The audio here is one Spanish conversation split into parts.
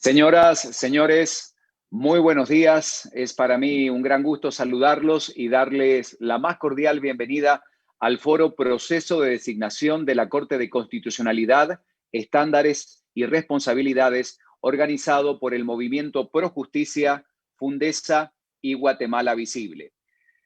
Señoras, señores, muy buenos días. Es para mí un gran gusto saludarlos y darles la más cordial bienvenida al foro Proceso de Designación de la Corte de Constitucionalidad, Estándares y Responsabilidades, organizado por el Movimiento Pro Justicia, Fundesa y Guatemala Visible.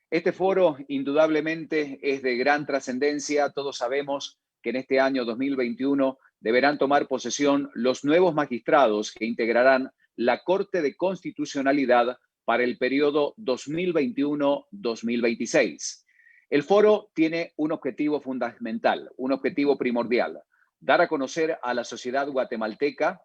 Este foro indudablemente es de gran trascendencia. Todos sabemos que en este año 2021 deberán tomar posesión los nuevos magistrados que integrarán la Corte de Constitucionalidad para el periodo 2021-2026. El foro tiene un objetivo fundamental, un objetivo primordial: dar a conocer a la sociedad guatemalteca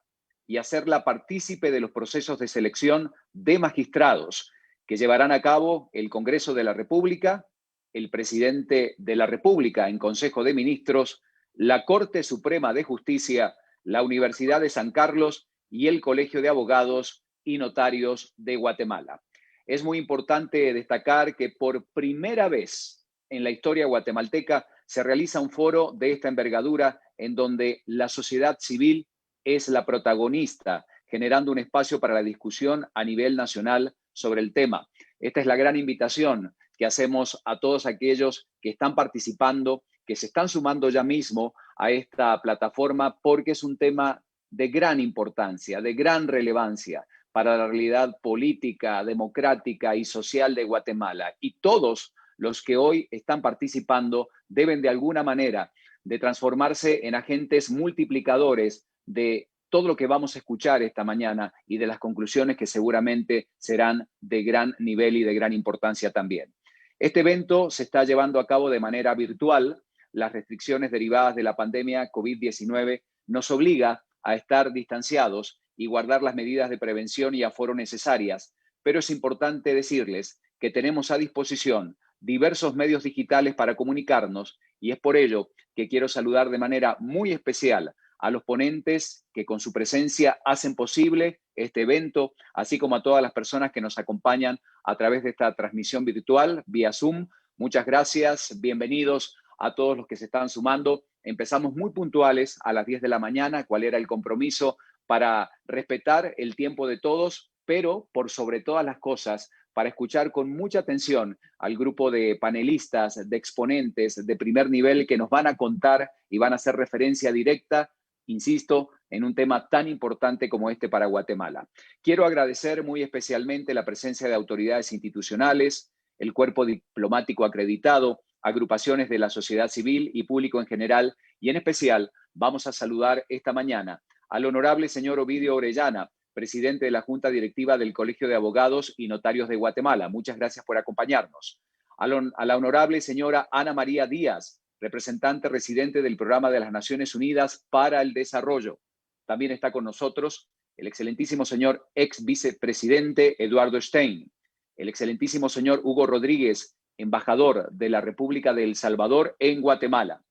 y hacerla partícipe de los procesos de selección de magistrados que llevarán a cabo el Congreso de la República, el Presidente de la República en Consejo de Ministros, la Corte Suprema de Justicia, la Universidad de San Carlos y el Colegio de Abogados y Notarios de Guatemala. Es muy importante destacar que por primera vez en la historia guatemalteca se realiza un foro de esta envergadura en donde la sociedad civil es la protagonista, generando un espacio para la discusión a nivel nacional sobre el tema. Esta es la gran invitación que hacemos a todos aquellos que están participando, que se están sumando ya mismo a esta plataforma, porque es un tema de gran importancia, de gran relevancia para la realidad política, democrática y social de Guatemala. Y todos los que hoy están participando deben de alguna manera de transformarse en agentes multiplicadores de todo lo que vamos a escuchar esta mañana y de las conclusiones que seguramente serán de gran nivel y de gran importancia también. Este evento se está llevando a cabo de manera virtual. Las restricciones derivadas de la pandemia COVID-19 nos obliga a estar distanciados y guardar las medidas de prevención y aforo necesarias, pero es importante decirles que tenemos a disposición diversos medios digitales para comunicarnos y es por ello que quiero saludar de manera muy especial a los ponentes que con su presencia hacen posible este evento, así como a todas las personas que nos acompañan a través de esta transmisión virtual vía Zoom. Muchas gracias, bienvenidos a todos los que se están sumando. Empezamos muy puntuales a las 10 de la mañana, cuál era el compromiso para respetar el tiempo de todos, pero por sobre todas las cosas, para escuchar con mucha atención al grupo de panelistas, de exponentes de primer nivel que nos van a contar y van a hacer referencia directa, insisto, en un tema tan importante como este para Guatemala. Quiero agradecer muy especialmente la presencia de autoridades institucionales, el cuerpo diplomático acreditado, agrupaciones de la sociedad civil y público en general, y en especial vamos a saludar esta mañana al honorable señor Ovidio Orellana, presidente de la Junta Directiva del Colegio de Abogados y Notarios de Guatemala. Muchas gracias por acompañarnos. A la honorable señora Ana María Díaz, representante residente del Programa de las Naciones Unidas para el Desarrollo. También está con nosotros el excelentísimo señor ex vicepresidente Eduardo Stein, el excelentísimo señor Hugo Rodríguez, embajador de la República de El Salvador en Guatemala,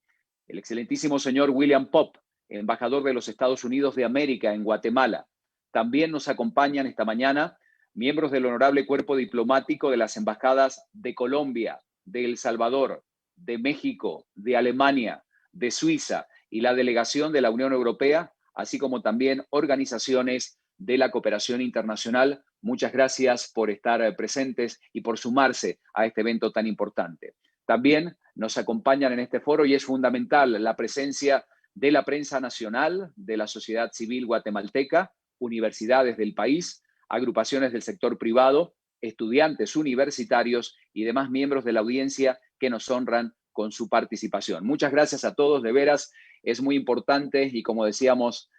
el excelentísimo señor William Pop, embajador de los Estados Unidos de América en Guatemala. También nos acompañan esta mañana miembros del honorable cuerpo diplomático de las embajadas de Colombia, de El Salvador, de México, de Alemania, de Suiza y la delegación de la Unión Europea, así como también organizaciones de la cooperación internacional. Muchas gracias por estar presentes y por sumarse a este evento tan importante. También nos acompañan en este foro y es fundamental la presencia de la prensa nacional, de la sociedad civil guatemalteca, universidades del país, agrupaciones del sector privado, estudiantes universitarios y demás miembros de la audiencia que nos honran con su participación. Muchas gracias a todos, de veras, es muy importante y como decíamos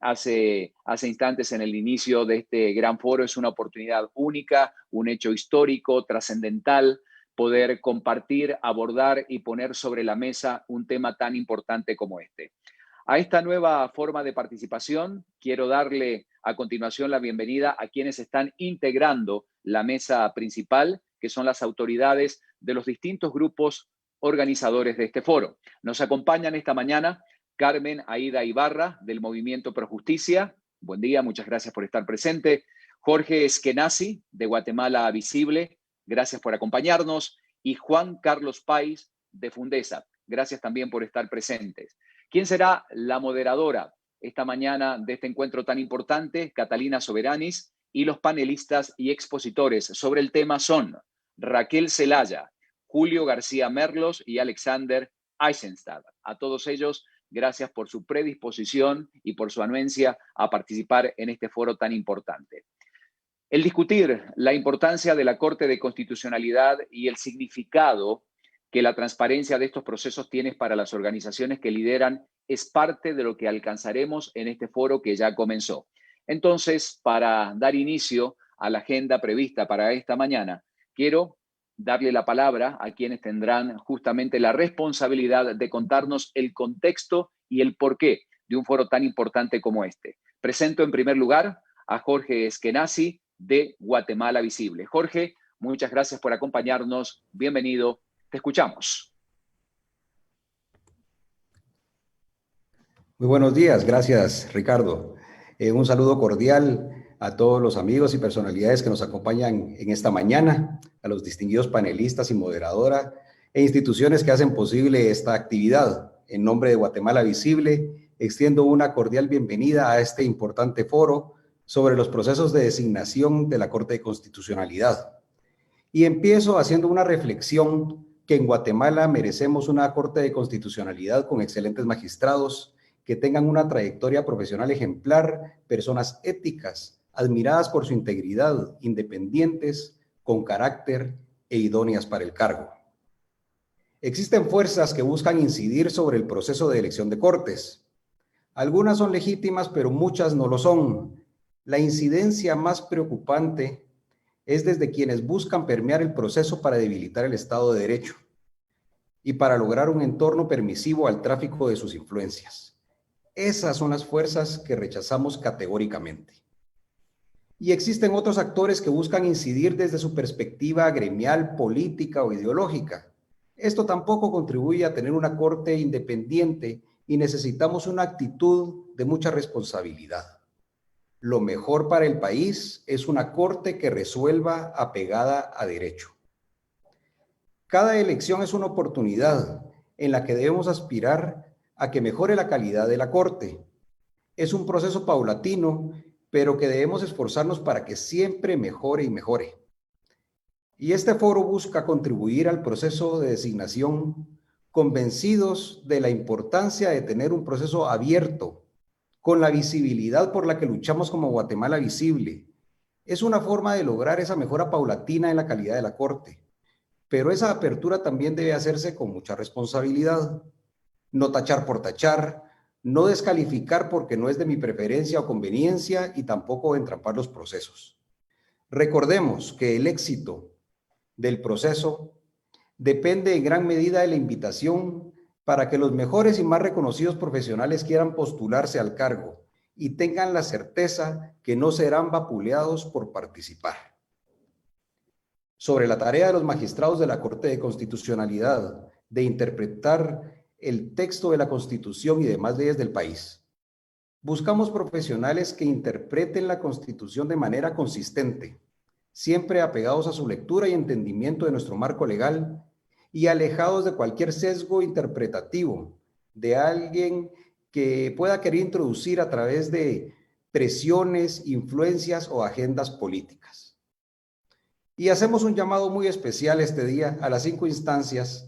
hace instantes en el inicio de este gran foro, es una oportunidad única, un hecho histórico, trascendental, poder compartir, abordar y poner sobre la mesa un tema tan importante como este. A esta nueva forma de participación, quiero darle a continuación la bienvenida a quienes están integrando la mesa principal, que son las autoridades de los distintos grupos organizadores de este foro. Nos acompañan esta mañana Carmen Aida Ibarra, del Movimiento Pro Justicia. Buen día, muchas gracias por estar presente. Jorge Eskenazi, de Guatemala Visible. Gracias por acompañarnos. Y Juan Carlos Páez, de Fundesa. Gracias también por estar presentes. ¿Quién será la moderadora esta mañana de este encuentro tan importante? Catalina Soberanis, y los panelistas y expositores sobre el tema son Raquel Zelaya, Julio García Merlos y Alexander Eisenstadt. A todos ellos, gracias por su predisposición y por su anuencia a participar en este foro tan importante. El discutir la importancia de la Corte de Constitucionalidad y el significado que la transparencia de estos procesos tiene para las organizaciones que lideran es parte de lo que alcanzaremos en este foro que ya comenzó. Entonces, para dar inicio a la agenda prevista para esta mañana, quiero darle la palabra a quienes tendrán justamente la responsabilidad de contarnos el contexto y el porqué de un foro tan importante como este. Presento en primer lugar a Jorge Eskenazi de Guatemala Visible. Jorge, muchas gracias por acompañarnos. Bienvenido. Te escuchamos. Muy buenos días, gracias Ricardo. Un saludo cordial a todos los amigos y personalidades que nos acompañan en esta mañana, a los distinguidos panelistas y moderadora e instituciones que hacen posible esta actividad. En nombre de Guatemala Visible, extiendo una cordial bienvenida a este importante foro sobre los procesos de designación de la Corte de Constitucionalidad. Y empiezo haciendo una reflexión que en Guatemala merecemos una Corte de Constitucionalidad con excelentes magistrados, que tengan una trayectoria profesional ejemplar, personas éticas, admiradas por su integridad, independientes, con carácter e idóneas para el cargo. Existen fuerzas que buscan incidir sobre el proceso de elección de cortes. Algunas son legítimas, pero muchas no lo son. La incidencia más preocupante es desde quienes buscan permear el proceso para debilitar el Estado de Derecho y para lograr un entorno permisivo al tráfico de sus influencias. Esas son las fuerzas que rechazamos categóricamente. Y existen otros actores que buscan incidir desde su perspectiva gremial, política o ideológica. Esto tampoco contribuye a tener una corte independiente y necesitamos una actitud de mucha responsabilidad. Lo mejor para el país es una corte que resuelva apegada a derecho. Cada elección es una oportunidad en la que debemos aspirar a que mejore la calidad de la corte. Es un proceso paulatino, pero que debemos esforzarnos para que siempre mejore y mejore. Y este foro busca contribuir al proceso de designación, convencidos de la importancia de tener un proceso abierto, con la visibilidad por la que luchamos como Guatemala Visible. Es una forma de lograr esa mejora paulatina en la calidad de la Corte, pero esa apertura también debe hacerse con mucha responsabilidad. No tachar por tachar, no descalificar porque no es de mi preferencia o conveniencia y tampoco entrampar los procesos. Recordemos que el éxito del proceso depende en gran medida de la invitación para que los mejores y más reconocidos profesionales quieran postularse al cargo y tengan la certeza que no serán vapuleados por participar. Sobre la tarea de los magistrados de la Corte de Constitucionalidad de interpretar el texto de la Constitución y demás leyes del país. Buscamos profesionales que interpreten la Constitución de manera consistente, siempre apegados a su lectura y entendimiento de nuestro marco legal y alejados de cualquier sesgo interpretativo de alguien que pueda querer introducir a través de presiones, influencias o agendas políticas. Y hacemos un llamado muy especial este día a las 5 instancias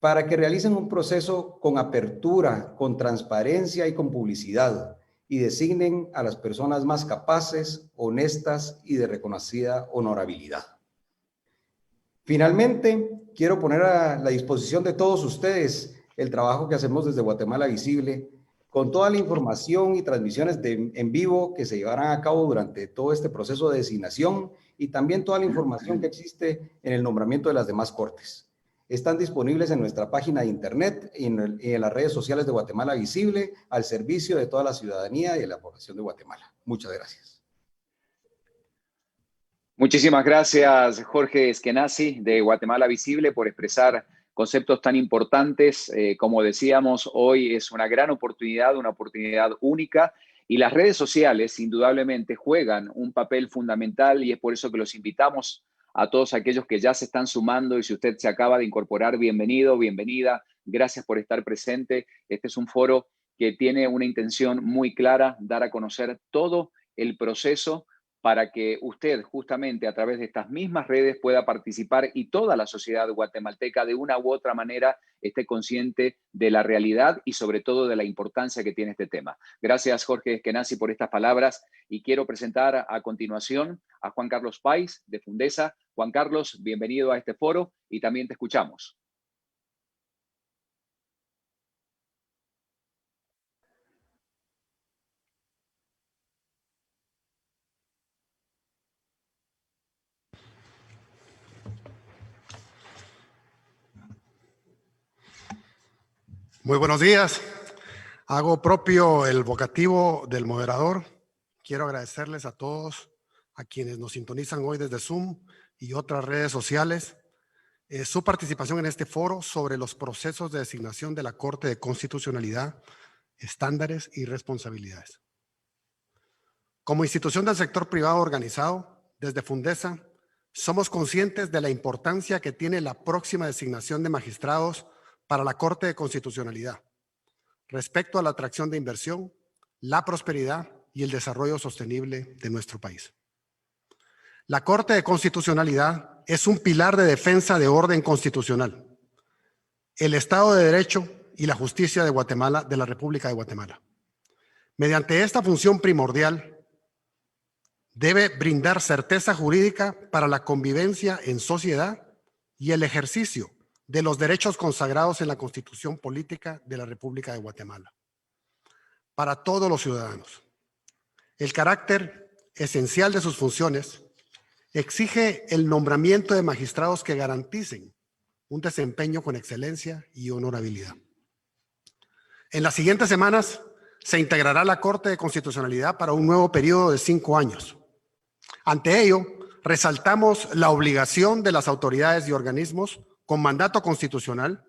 para que realicen un proceso con apertura, con transparencia y con publicidad, y designen a las personas más capaces, honestas y de reconocida honorabilidad. Finalmente, quiero poner a la disposición de todos ustedes el trabajo que hacemos desde Guatemala Visible, con toda la información y transmisiones en vivo que se llevarán a cabo durante todo este proceso de designación y también toda la información que existe en el nombramiento de las demás cortes. Están disponibles en nuestra página de internet y en las redes sociales de Guatemala Visible al servicio de toda la ciudadanía y de la población de Guatemala. Muchas gracias. Muchísimas gracias, Jorge Eskenazi de Guatemala Visible, por expresar conceptos tan importantes. Como decíamos, hoy es una gran oportunidad, una oportunidad única, y las redes sociales indudablemente juegan un papel fundamental, y es por eso que los invitamos a todos aquellos que ya se están sumando. Y si usted se acaba de incorporar, bienvenido, bienvenida. Gracias por estar presente. Este es un foro que tiene una intención muy clara: dar a conocer todo el proceso para que usted justamente a través de estas mismas redes pueda participar y toda la sociedad guatemalteca de una u otra manera esté consciente de la realidad y sobre todo de la importancia que tiene este tema. Gracias, Jorge Eskenazi, por estas palabras, y quiero presentar a continuación a Juan Carlos Páez de Fundesa. Juan Carlos, bienvenido a este foro y también te escuchamos. Muy buenos días Hago propio el vocativo del moderador. Quiero agradecerles a todos, a quienes nos sintonizan hoy desde Zoom y otras redes sociales, su participación en este foro sobre los procesos de designación de la Corte de Constitucionalidad, estándares y responsabilidades. Como institución del sector privado organizado, desde Fundesa, somos conscientes de la importancia que tiene la próxima designación de magistrados para la Corte de Constitucionalidad respecto a la atracción de inversión, la prosperidad y el desarrollo sostenible de nuestro país. La Corte de Constitucionalidad es un pilar de defensa de orden constitucional, el Estado de Derecho y la justicia de Guatemala, de la República de Guatemala. Mediante esta función primordial, debe brindar certeza jurídica para la convivencia en sociedad y el ejercicio de los derechos consagrados en la Constitución Política de la República de Guatemala para todos los ciudadanos. El carácter esencial de sus funciones exige el nombramiento de magistrados que garanticen un desempeño con excelencia y honorabilidad. En las siguientes semanas se integrará la Corte de Constitucionalidad para un nuevo periodo de 5 años. Ante ello, resaltamos la obligación de las autoridades y organismos con mandato constitucional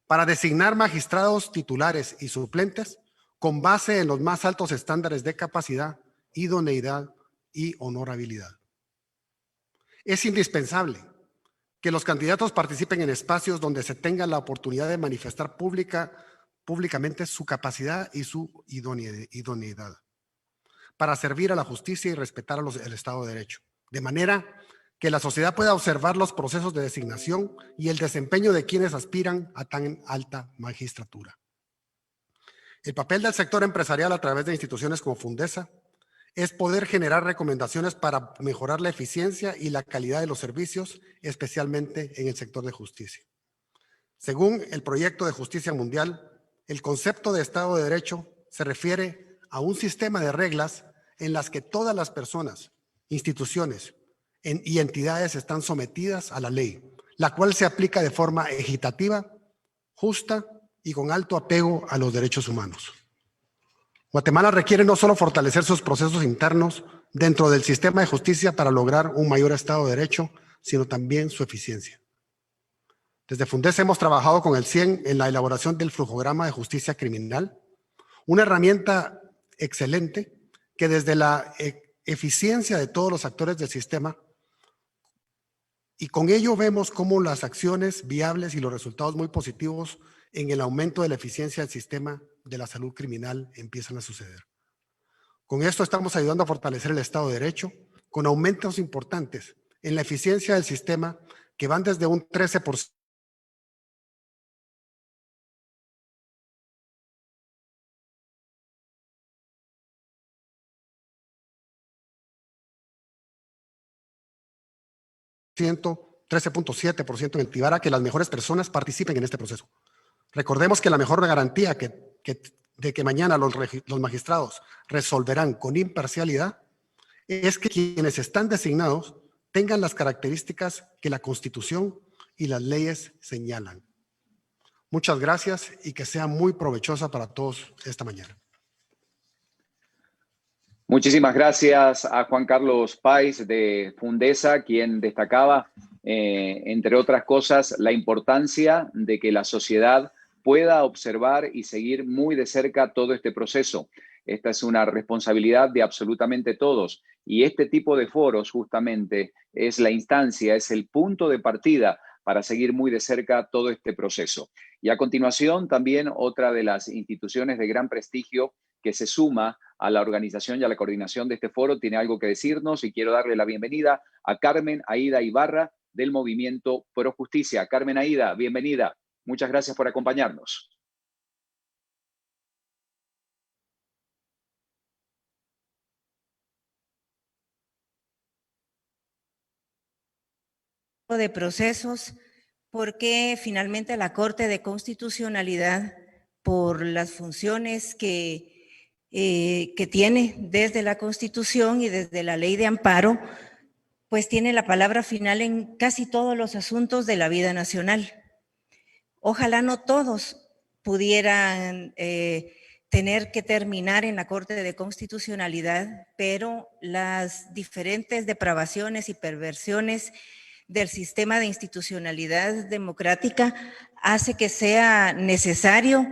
para designar magistrados titulares y suplentes con base en los más altos estándares de capacidad, idoneidad y honorabilidad. Es indispensable que los candidatos participen en espacios donde se tenga la oportunidad de manifestar públicamente su capacidad y su idoneidad para servir a la justicia y respetar el Estado de Derecho, de manera que la sociedad pueda observar los procesos de designación y el desempeño de quienes aspiran a tan alta magistratura. El papel del sector empresarial a través de instituciones como Fundesa es poder generar recomendaciones para mejorar la eficiencia y la calidad de los servicios, especialmente en el sector de justicia. Según el proyecto de justicia mundial, el concepto de Estado de Derecho se refiere a un sistema de reglas en las que todas las personas, instituciones y entidades están sometidas a la ley, la cual se aplica de forma equitativa, justa y con alto apego a los derechos humanos. Guatemala requiere no solo fortalecer sus procesos internos dentro del sistema de justicia para lograr un mayor Estado de Derecho, sino también su eficiencia. Desde Fundesa hemos trabajado con el CIEN en la elaboración del flujograma de justicia criminal, una herramienta excelente que desde la eficiencia de todos los actores del sistema, y con ello vemos cómo las acciones viables y los resultados muy positivos en el aumento de la eficiencia del sistema de la salud criminal empiezan a suceder. Con esto estamos ayudando a fortalecer el Estado de Derecho con aumentos importantes en la eficiencia del sistema que van desde un 13% ,13.7% en el Tibara, que las mejores personas participen en este proceso. Recordemos que la mejor garantía de que mañana los magistrados resolverán con imparcialidad es que quienes están designados tengan las características que la Constitución y las leyes señalan. Muchas gracias y que sea muy provechosa para todos esta mañana. Muchísimas gracias a Juan Carlos Páez de Fundesa, quien destacaba, entre otras cosas, la importancia de que la sociedad pueda observar y seguir muy de cerca todo este proceso. Esta es una responsabilidad de absolutamente todos y este tipo de foros justamente es la instancia, es el punto de partida para seguir muy de cerca todo este proceso. Y a continuación también otra de las instituciones de gran prestigio que se suma a la organización y a la coordinación de este foro tiene algo que decirnos y quiero darle la bienvenida a Carmen Aida Ibarra del Movimiento Pro Justicia. Carmen Aida, bienvenida. Muchas gracias por acompañarnos. De procesos, porque finalmente la Corte de Constitucionalidad, por las funciones que tiene desde la Constitución y desde la Ley de Amparo, pues tiene la palabra final en casi todos los asuntos de la vida nacional. Ojalá no todos pudieran tener que terminar en la Corte de Constitucionalidad, pero las diferentes depravaciones y perversiones del sistema de institucionalidad democrática hace que sea necesario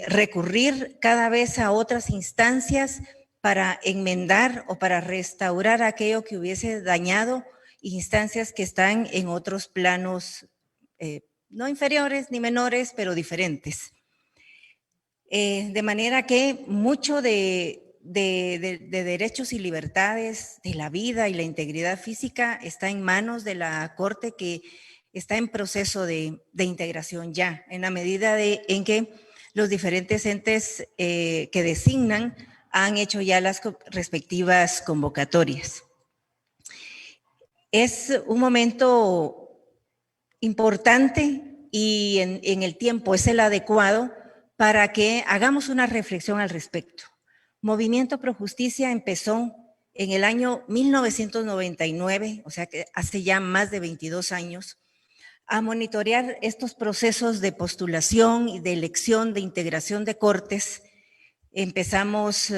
recurrir cada vez a otras instancias para enmendar o para restaurar aquello que hubiese dañado, instancias que están en otros planos no inferiores ni menores, pero diferentes. De manera que mucho de derechos y libertades, de la vida y la integridad física está en manos de la Corte, que está en proceso de integración ya, en la medida en que los diferentes entes que designan han hecho ya las respectivas convocatorias. Es un momento importante y en el tiempo es el adecuado para que hagamos una reflexión al respecto. Movimiento Pro Justicia empezó en el año 1999, o sea que hace ya más de 22 años, a monitorear estos procesos de postulación y de elección, de integración de cortes. Empezamos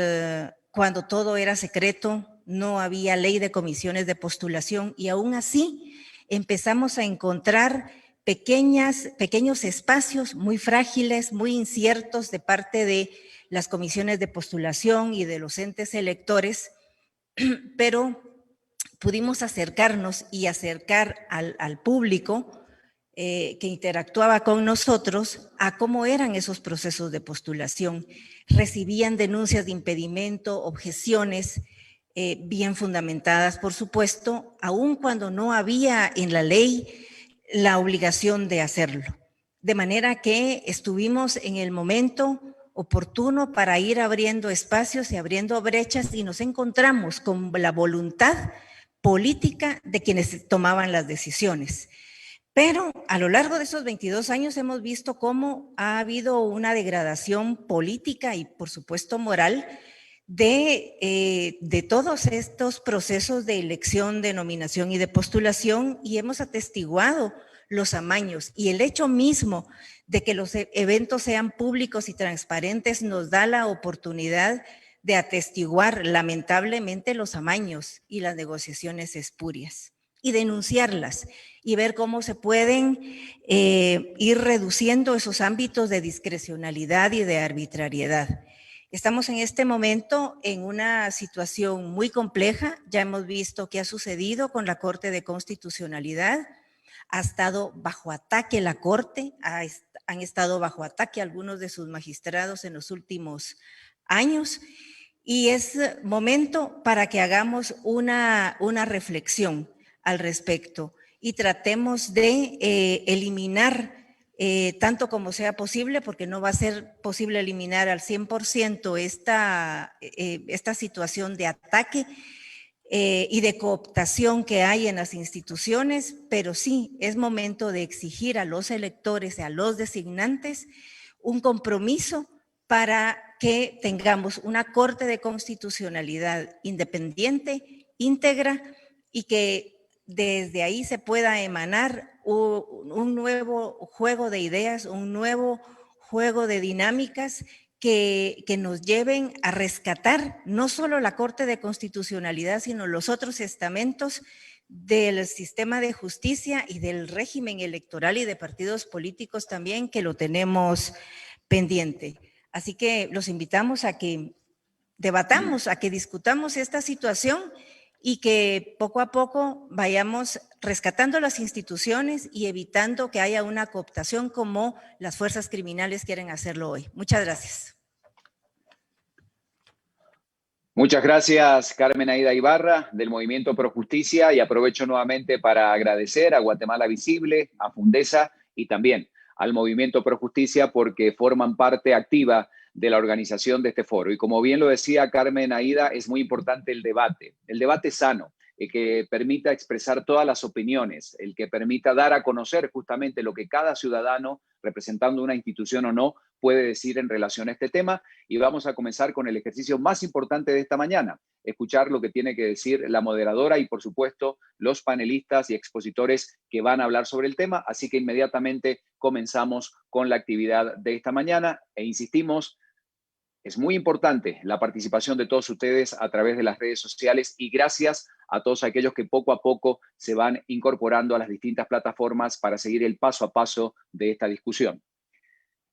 cuando todo era secreto, no había ley de comisiones de postulación y aún así empezamos a encontrar pequeños espacios muy frágiles, muy inciertos de parte de las comisiones de postulación y de los entes electores, pero pudimos acercarnos y acercar al público que interactuaba con nosotros a cómo eran esos procesos de postulación. Recibían denuncias de impedimento, objeciones bien fundamentadas, por supuesto, aun cuando no había en la ley la obligación de hacerlo. De manera que estuvimos en el momento oportuno para ir abriendo espacios y abriendo brechas y nos encontramos con la voluntad política de quienes tomaban las decisiones. Pero a lo largo de esos 22 años hemos visto cómo ha habido una degradación política y por supuesto moral de todos estos procesos de elección, de nominación y de postulación, y hemos atestiguado los amaños, y el hecho mismo de que los eventos sean públicos y transparentes nos da la oportunidad de atestiguar lamentablemente los amaños y las negociaciones espurias y denunciarlas y ver cómo se pueden ir reduciendo esos ámbitos de discrecionalidad y de arbitrariedad. Estamos en este momento en una situación muy compleja. Ya hemos visto qué ha sucedido con la Corte de Constitucionalidad. Ha estado bajo ataque la Corte, han estado bajo ataque algunos de sus magistrados en los últimos años, y es momento para que hagamos una reflexión al respecto y tratemos de eliminar tanto como sea posible, porque no va a ser posible eliminar al 100% esta situación de ataque y de cooptación que hay en las instituciones, pero sí es momento de exigir a los electores y a los designantes un compromiso para que tengamos una Corte de Constitucionalidad independiente, íntegra, y que desde ahí se pueda emanar un nuevo juego de ideas, un nuevo juego de dinámicas que nos lleven a rescatar no solo la Corte de Constitucionalidad, sino los otros estamentos del sistema de justicia y del régimen electoral y de partidos políticos también, que lo tenemos pendiente. Así que los invitamos a que debatamos, a que discutamos esta situación y que poco a poco vayamos rescatando las instituciones y evitando que haya una cooptación como las fuerzas criminales quieren hacerlo hoy. Muchas gracias. Muchas gracias, Carmen Aida Ibarra, del Movimiento Pro Justicia, y aprovecho nuevamente para agradecer a Guatemala Visible, a Fundesa y también al Movimiento Pro Justicia, porque forman parte activa de la organización de este foro. Y como bien lo decía Carmen Aida, es muy importante el debate sano, el que permita expresar todas las opiniones, el que permita dar a conocer justamente lo que cada ciudadano, representando una institución o no, puede decir en relación a este tema. Y vamos a comenzar con el ejercicio más importante de esta mañana, escuchar lo que tiene que decir la moderadora y, por supuesto, los panelistas y expositores que van a hablar sobre el tema. Así que inmediatamente comenzamos con la actividad de esta mañana e insistimos, Es muy importante la participación de todos ustedes a través de las redes sociales y gracias a todos aquellos que poco a poco se van incorporando a las distintas plataformas para seguir el paso a paso de esta discusión.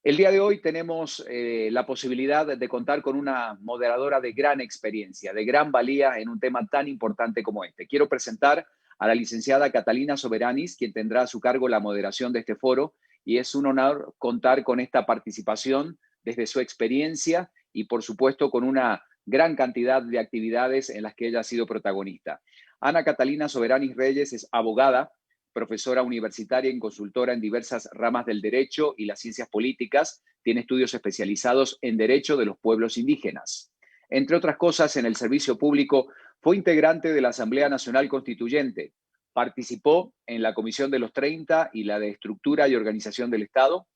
El día de hoy tenemos la posibilidad de contar con una moderadora de gran experiencia, de gran valía en un tema tan importante como este. Quiero presentar a la licenciada Catalina Soberanis, quien tendrá a su cargo la moderación de este foro, y es un honor contar con esta participación desde su experiencia y, por supuesto, con una gran cantidad de actividades en las que ella ha sido protagonista. Ana Catalina Soberanis Reyes es abogada, profesora universitaria y consultora en diversas ramas del derecho y las ciencias políticas. Tiene estudios especializados en derecho de los pueblos indígenas. Entre otras cosas, en el servicio público fue integrante de la Asamblea Nacional Constituyente. Participó en la Comisión de los 30 y la de Estructura y Organización del Estado.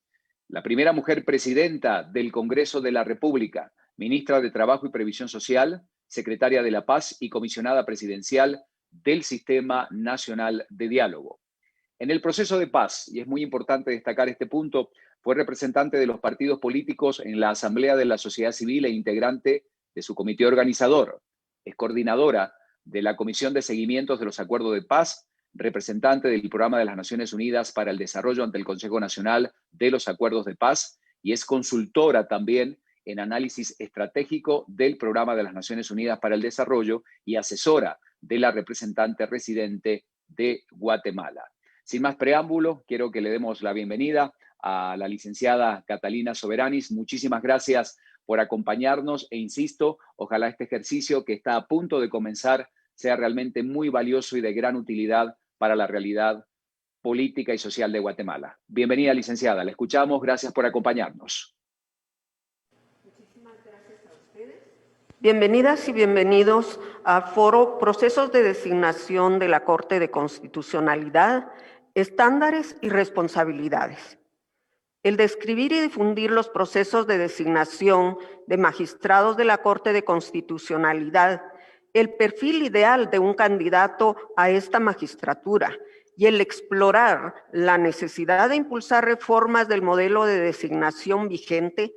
La primera mujer presidenta del Congreso de la República, ministra de Trabajo y Previsión Social, secretaria de la Paz y comisionada presidencial del Sistema Nacional de Diálogo. En el proceso de paz, y es muy importante destacar este punto, fue representante de los partidos políticos en la Asamblea de la Sociedad Civil e integrante de su comité organizador. Es coordinadora de la Comisión de Seguimientos de los Acuerdos de Paz, representante del Programa de las Naciones Unidas para el Desarrollo ante el Consejo Nacional de los Acuerdos de Paz y es consultora también en análisis estratégico del Programa de las Naciones Unidas para el Desarrollo y asesora de la representante residente de Guatemala. Sin más preámbulo, quiero que le demos la bienvenida a la licenciada Catalina Soberanis. Muchísimas gracias por acompañarnos e insisto, ojalá este ejercicio que está a punto de comenzar sea realmente muy valioso y de gran utilidad para la realidad política y social de Guatemala. Bienvenida, licenciada. La escuchamos. Gracias por acompañarnos. Muchísimas gracias a ustedes. Bienvenidas y bienvenidos al foro Procesos de Designación de la Corte de Constitucionalidad, Estándares y Responsabilidades. El describir y difundir los procesos de designación de magistrados de la Corte de Constitucionalidad, el perfil ideal de un candidato a esta magistratura y el explorar la necesidad de impulsar reformas del modelo de designación vigente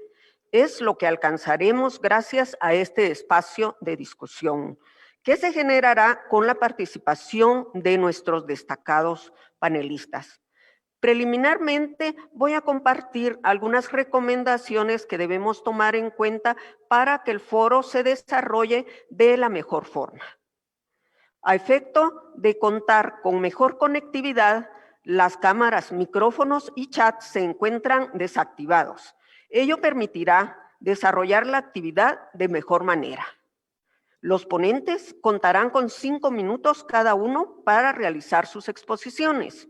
es lo que alcanzaremos gracias a este espacio de discusión, que se generará con la participación de nuestros destacados panelistas. Preliminarmente, voy a compartir algunas recomendaciones que debemos tomar en cuenta para que el foro se desarrolle de la mejor forma. A efecto de contar con mejor conectividad, las cámaras, micrófonos y chat se encuentran desactivados. Ello permitirá desarrollar la actividad de mejor manera. Los ponentes contarán con 5 minutos cada uno para realizar sus exposiciones.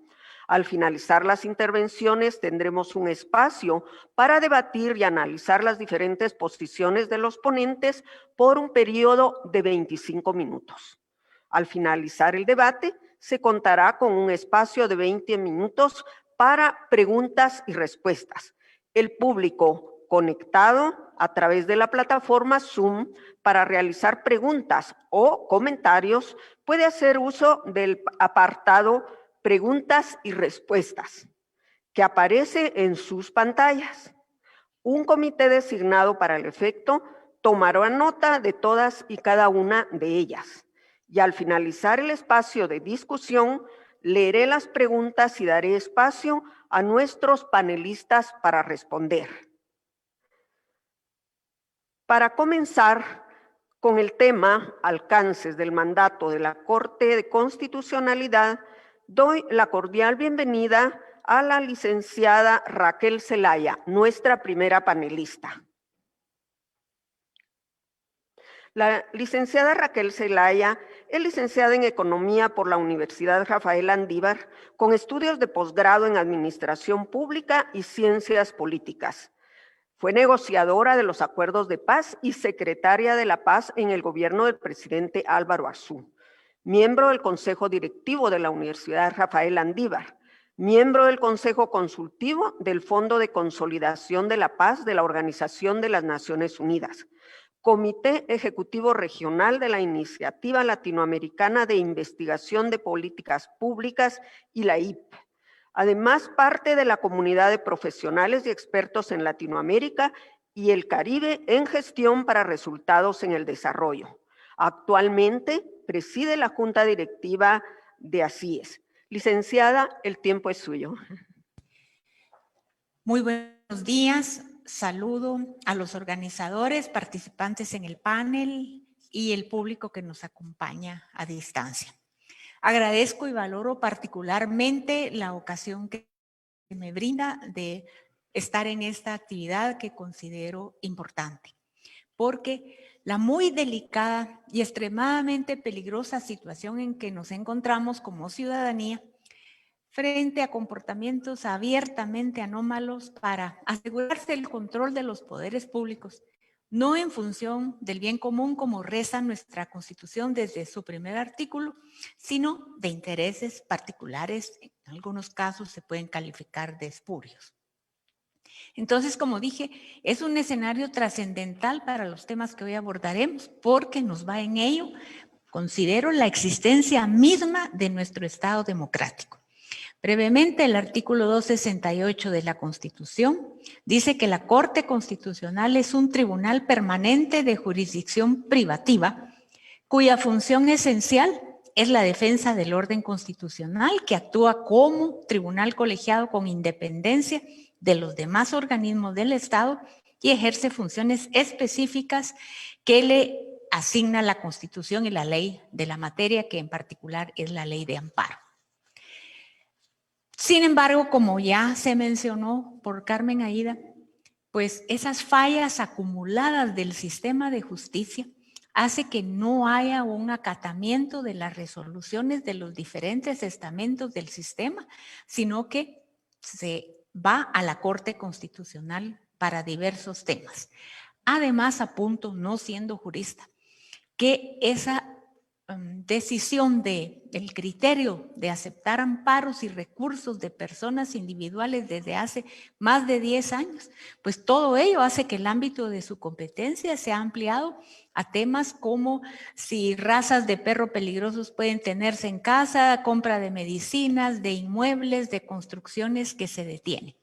Al finalizar las intervenciones tendremos un espacio para debatir y analizar las diferentes posiciones de los ponentes por un periodo de 25 minutos. Al finalizar el debate, se contará con un espacio de 20 minutos para preguntas y respuestas. El público conectado a través de la plataforma Zoom para realizar preguntas o comentarios puede hacer uso del apartado Preguntas y Respuestas, que aparece en sus pantallas. Un comité designado para el efecto tomará nota de todas y cada una de ellas. Y al finalizar el espacio de discusión, leeré las preguntas y daré espacio a nuestros panelistas para responder. Para comenzar con el tema alcances del mandato de la Corte de Constitucionalidad, doy la cordial bienvenida a la licenciada Raquel Zelaya, nuestra primera panelista. La licenciada Raquel Zelaya es licenciada en Economía por la Universidad Rafael Andívar, con estudios de posgrado en Administración Pública y Ciencias Políticas. Fue negociadora de los acuerdos de paz y secretaria de la paz en el gobierno del presidente Álvaro Arzú. Miembro del Consejo Directivo de la Universidad Rafael Andívar. Miembro del Consejo Consultivo del Fondo de Consolidación de la Paz de la Organización de las Naciones Unidas. Comité Ejecutivo Regional de la Iniciativa Latinoamericana de Investigación de Políticas Públicas y la IP. Además, parte de la comunidad de profesionales y expertos en Latinoamérica y el Caribe en gestión para resultados en el desarrollo. Actualmente preside la Junta Directiva de ACIES. Licenciada, el tiempo es suyo. Muy buenos días. Saludo a los organizadores, participantes en el panel y el público que nos acompaña a distancia. Agradezco y valoro particularmente la ocasión que me brinda de estar en esta actividad que considero importante, porque la muy delicada y extremadamente peligrosa situación en que nos encontramos como ciudadanía frente a comportamientos abiertamente anómalos para asegurarse el control de los poderes públicos, no en función del bien común como reza nuestra Constitución desde su primer artículo, sino de intereses particulares, en algunos casos se pueden calificar de espurios. Entonces, como dije, es un escenario trascendental para los temas que hoy abordaremos, porque nos va en ello, considero, la existencia misma de nuestro Estado democrático. Brevemente, el artículo 268 de la Constitución dice que la Corte Constitucional es un tribunal permanente de jurisdicción privativa, cuya función esencial es la defensa del orden constitucional, que actúa como tribunal colegiado con independencia de los demás organismos del Estado y ejerce funciones específicas que le asigna la Constitución y la ley de la materia, que en particular es la ley de amparo. Sin embargo, como ya se mencionó por Carmen Aida, pues esas fallas acumuladas del sistema de justicia hace que no haya un acatamiento de las resoluciones de los diferentes estamentos del sistema, sino que se va a la Corte Constitucional para diversos temas. Además, apunto, no siendo jurista, que esa decisión del criterio de aceptar amparos y recursos de personas individuales desde hace más de 10 años, pues todo ello hace que el ámbito de su competencia se ha ampliado a temas como si razas de perro peligrosos pueden tenerse en casa, compra de medicinas, de inmuebles, de construcciones que se detienen.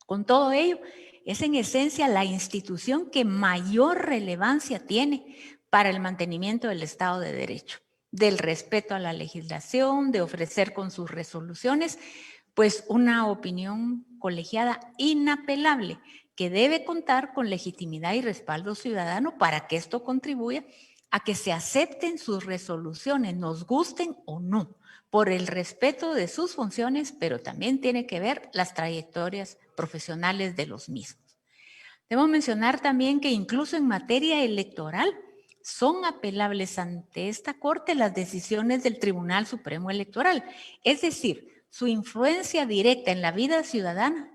Con todo ello, es en esencia la institución que mayor relevancia tiene para el mantenimiento del Estado de Derecho, del respeto a la legislación, de ofrecer con sus resoluciones, pues una opinión colegiada inapelable que debe contar con legitimidad y respaldo ciudadano para que esto contribuya a que se acepten sus resoluciones, nos gusten o no, por el respeto de sus funciones, pero también tiene que ver las trayectorias profesionales de los mismos. Debo mencionar también que incluso en materia electoral son apelables ante esta Corte las decisiones del Tribunal Supremo Electoral, es decir, su influencia directa en la vida ciudadana,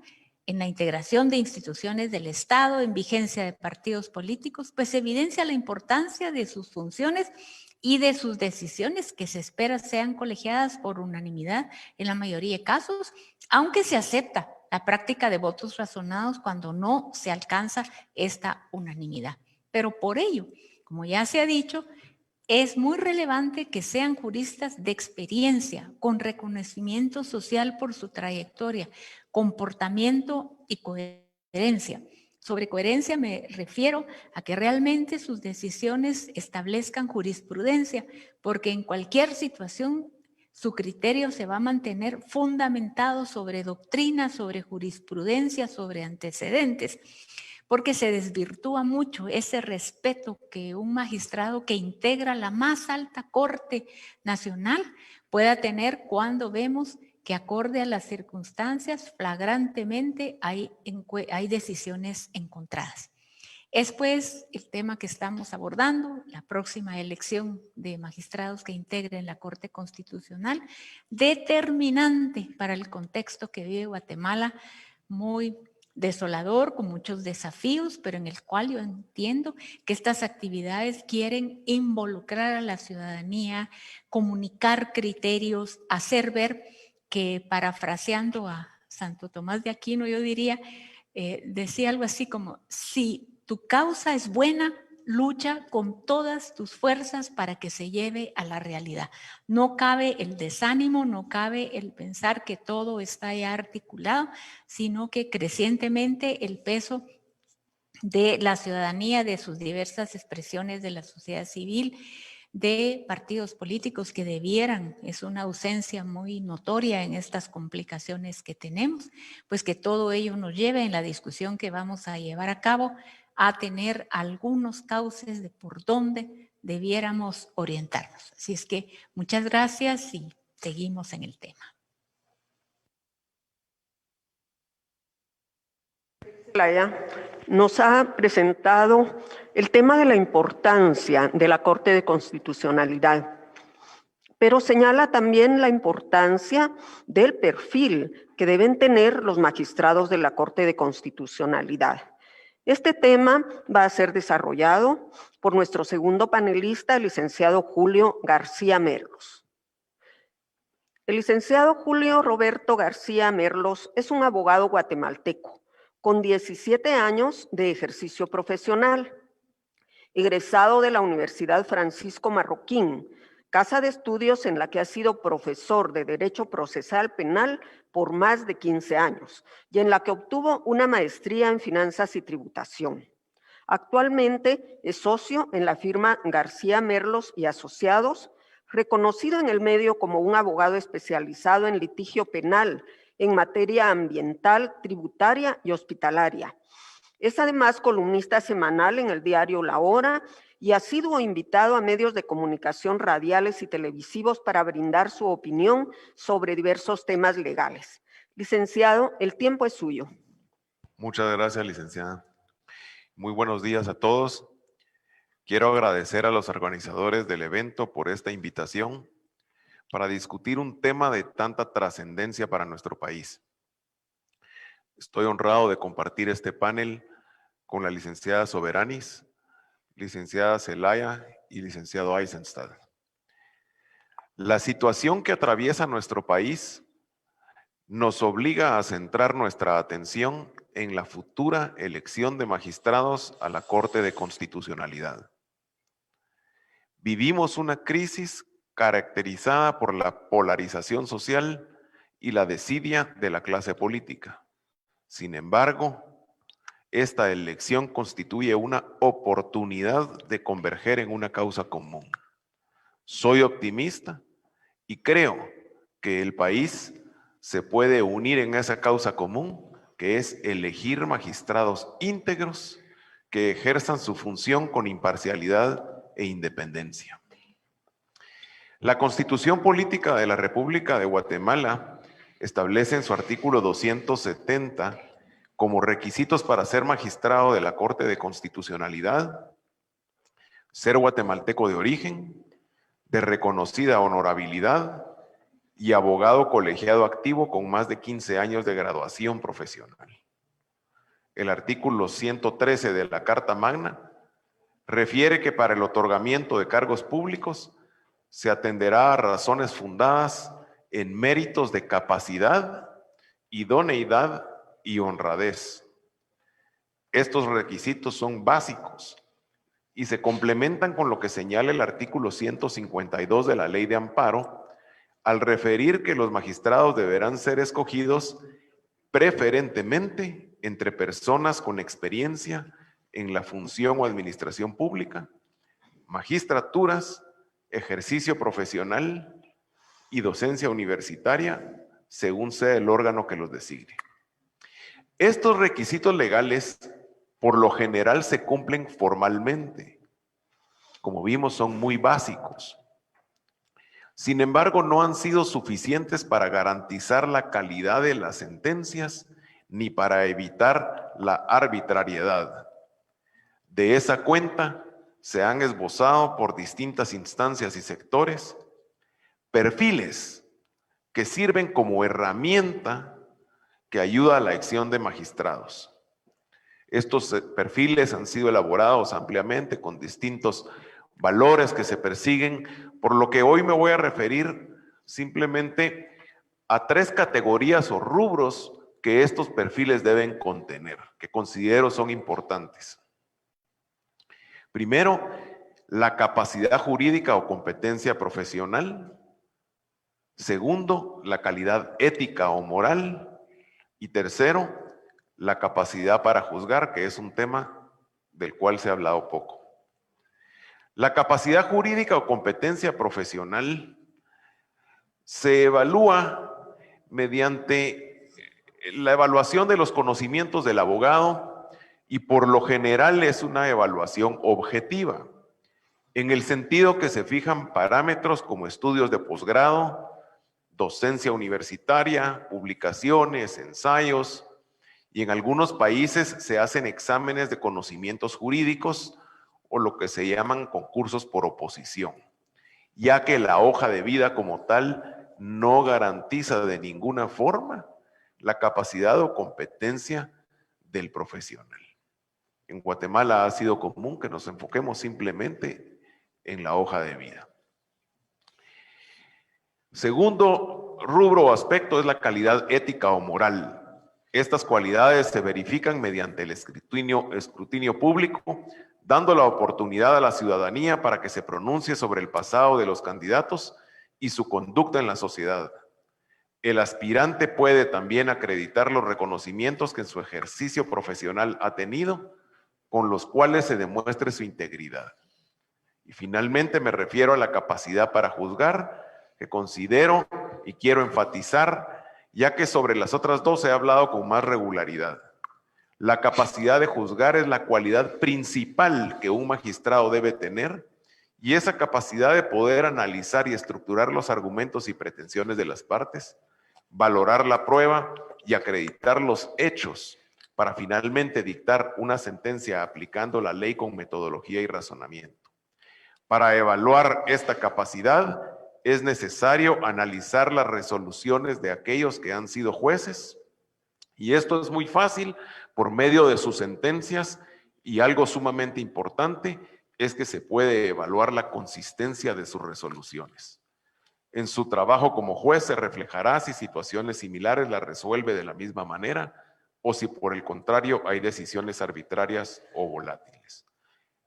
en la integración de instituciones del Estado, en vigencia de partidos políticos, pues evidencia la importancia de sus funciones y de sus decisiones, que se espera sean colegiadas por unanimidad en la mayoría de casos, aunque se acepta la práctica de votos razonados cuando no se alcanza esta unanimidad. Pero por ello, como ya se ha dicho, es muy relevante que sean juristas de experiencia, con reconocimiento social por su trayectoria, comportamiento y coherencia. Sobre coherencia me refiero a que realmente sus decisiones establezcan jurisprudencia, porque en cualquier situación su criterio se va a mantener fundamentado sobre doctrina, sobre jurisprudencia, sobre antecedentes, porque se desvirtúa mucho ese respeto que un magistrado que integra la más alta Corte Nacional pueda tener cuando vemos que, acorde a las circunstancias, flagrantemente hay decisiones encontradas. Es pues el tema que estamos abordando, la próxima elección de magistrados que integren la Corte Constitucional, determinante para el contexto que vive Guatemala, muy desolador, con muchos desafíos, pero en el cual yo entiendo que estas actividades quieren involucrar a la ciudadanía, comunicar criterios, hacer ver que, parafraseando a Santo Tomás de Aquino, yo diría, decía algo así como: si tu causa es buena, lucha con todas tus fuerzas para que se lleve a la realidad. No cabe el desánimo, no cabe el pensar que todo está ya articulado, sino que crecientemente el peso de la ciudadanía, de sus diversas expresiones de la sociedad civil, de partidos políticos que debieran, es una ausencia muy notoria en estas complicaciones que tenemos, pues que todo ello nos lleve en la discusión que vamos a llevar a cabo a tener algunos cauces de por dónde debiéramos orientarnos. Así es que muchas gracias y seguimos en el tema. Nos ha presentado el tema de la importancia de la Corte de Constitucionalidad, pero señala también la importancia del perfil que deben tener los magistrados de la Corte de Constitucionalidad. Este tema va a ser desarrollado por nuestro segundo panelista, el licenciado Julio García Merlos. El licenciado Julio Roberto García Merlos es un abogado guatemalteco con 17 años de ejercicio profesional, egresado de la Universidad Francisco Marroquín, casa de estudios en la que ha sido profesor de Derecho Procesal Penal por más de 15 años y en la que obtuvo una maestría en Finanzas y Tributación. Actualmente es socio en la firma García Merlos y Asociados, reconocido en el medio como un abogado especializado en litigio penal en materia ambiental, tributaria y hospitalaria. Es además columnista semanal en el diario La Hora y ha sido invitado a medios de comunicación radiales y televisivos para brindar su opinión sobre diversos temas legales. Licenciado, el tiempo es suyo. Muchas gracias, licenciada. Muy buenos días a todos. Quiero agradecer a los organizadores del evento por esta invitación para discutir un tema de tanta trascendencia para nuestro país. Estoy honrado de compartir este panel con la licenciada Soberanis, licenciada Zelaya y licenciado Eisenstadt. La situación que atraviesa nuestro país nos obliga a centrar nuestra atención en la futura elección de magistrados a la Corte de Constitucionalidad. Vivimos una crisis caracterizada por la polarización social y la desidia de la clase política. Sin embargo, esta elección constituye una oportunidad de converger en una causa común. Soy optimista y creo que el país se puede unir en esa causa común, que es elegir magistrados íntegros que ejerzan su función con imparcialidad e independencia. La Constitución Política de la República de Guatemala establece en su artículo 270 como requisitos para ser magistrado de la Corte de Constitucionalidad: ser guatemalteco de origen, de reconocida honorabilidad y abogado colegiado activo con más de 15 años de graduación profesional. El artículo 113 de la Carta Magna refiere que para el otorgamiento de cargos públicos se atenderá a razones fundadas en méritos de capacidad, idoneidad y honradez. Estos requisitos son básicos y se complementan con lo que señala el artículo 152 de la Ley de Amparo, al referir que los magistrados deberán ser escogidos preferentemente entre personas con experiencia en la función o administración pública, magistraturas, ejercicio profesional y docencia universitaria, según sea el órgano que los designe. Estos requisitos legales, por lo general, se cumplen formalmente. Como vimos, son muy básicos. Sin embargo, no han sido suficientes para garantizar la calidad de las sentencias ni para evitar la arbitrariedad. De esa cuenta, se han esbozado por distintas instancias y sectores perfiles que sirven como herramienta que ayuda a la elección de magistrados. Estos perfiles han sido elaborados ampliamente con distintos valores que se persiguen, por lo que hoy me voy a referir simplemente a 3 categorías o rubros que estos perfiles deben contener, que considero son importantes. Primero, la capacidad jurídica o competencia profesional. Segundo, la calidad ética o moral. Y tercero, la capacidad para juzgar, que es un tema del cual se ha hablado poco. La capacidad jurídica o competencia profesional se evalúa mediante la evaluación de los conocimientos del abogado y por lo general es una evaluación objetiva, en el sentido que se fijan parámetros como estudios de posgrado, docencia universitaria, publicaciones, ensayos, y en algunos países se hacen exámenes de conocimientos jurídicos o lo que se llaman concursos por oposición, ya que la hoja de vida como tal no garantiza de ninguna forma la capacidad o competencia del profesional. En Guatemala ha sido común que nos enfoquemos simplemente en la hoja de vida. Segundo rubro o aspecto es la calidad ética o moral. Estas cualidades se verifican mediante el escrutinio público, dando la oportunidad a la ciudadanía para que se pronuncie sobre el pasado de los candidatos y su conducta en la sociedad. El aspirante puede también acreditar los reconocimientos que en su ejercicio profesional ha tenido, con los cuales se demuestre su integridad. Y finalmente me refiero a la capacidad para juzgar, que considero y quiero enfatizar, ya que sobre las otras dos he hablado con más regularidad. La capacidad de juzgar es la cualidad principal que un magistrado debe tener, y esa capacidad de poder analizar y estructurar los argumentos y pretensiones de las partes, valorar la prueba y acreditar los hechos para finalmente dictar una sentencia aplicando la ley con metodología y razonamiento. Para evaluar esta capacidad es necesario analizar las resoluciones de aquellos que han sido jueces, y esto es muy fácil por medio de sus sentencias, y algo sumamente importante es que se puede evaluar la consistencia de sus resoluciones. En su trabajo como juez se reflejará si situaciones similares las resuelve de la misma manera o si por el contrario hay decisiones arbitrarias o volátiles.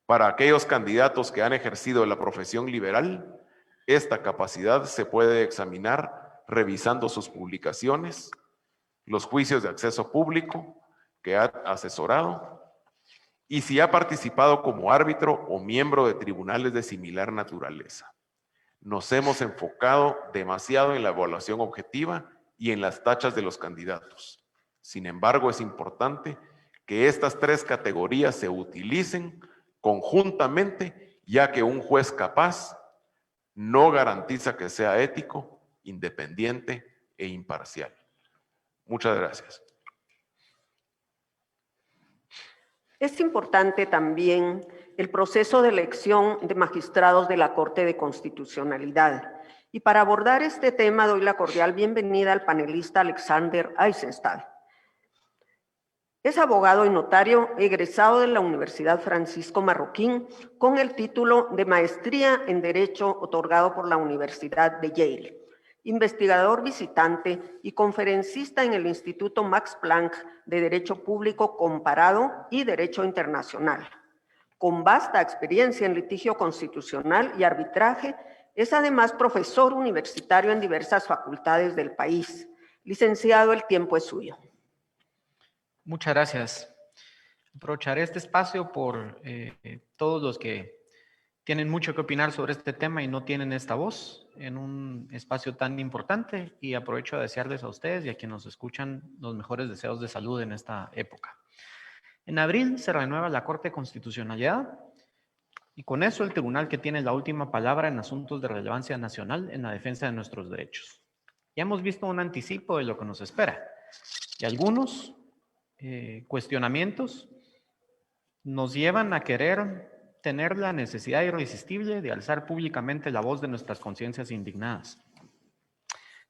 Para aquellos candidatos que han ejercido la profesión liberal, esta capacidad se puede examinar revisando sus publicaciones, los juicios de acceso público que ha asesorado y si ha participado como árbitro o miembro de tribunales de similar naturaleza. Nos hemos enfocado demasiado en la evaluación objetiva y en las tachas de los candidatos. Sin embargo, es importante que estas tres categorías se utilicen conjuntamente, ya que un juez capaz no garantiza que sea ético, independiente e imparcial. Muchas gracias. Es importante también el proceso de elección de magistrados de la Corte de Constitucionalidad. Y para abordar este tema doy la cordial bienvenida al panelista Alexander Eisenstadt. Es abogado y notario egresado de la Universidad Francisco Marroquín con el título de Maestría en Derecho otorgado por la Universidad de Yale. Investigador visitante y conferencista en el Instituto Max Planck de Derecho Público Comparado y Derecho Internacional. Con vasta experiencia en litigio constitucional y arbitraje, es además profesor universitario en diversas facultades del país. Licenciado, el tiempo es suyo. Muchas gracias. Aprovecharé este espacio por todos los que tienen mucho que opinar sobre este tema y no tienen esta voz en un espacio tan importante, y aprovecho a desearles a ustedes y a quienes nos escuchan los mejores deseos de salud en esta época. En abril se renueva la Corte de Constitucionalidad y con eso el tribunal que tiene la última palabra en asuntos de relevancia nacional en la defensa de nuestros derechos. Ya hemos visto un anticipo de lo que nos espera y algunos cuestionamientos nos llevan a querer tener la necesidad irresistible de alzar públicamente la voz de nuestras conciencias indignadas.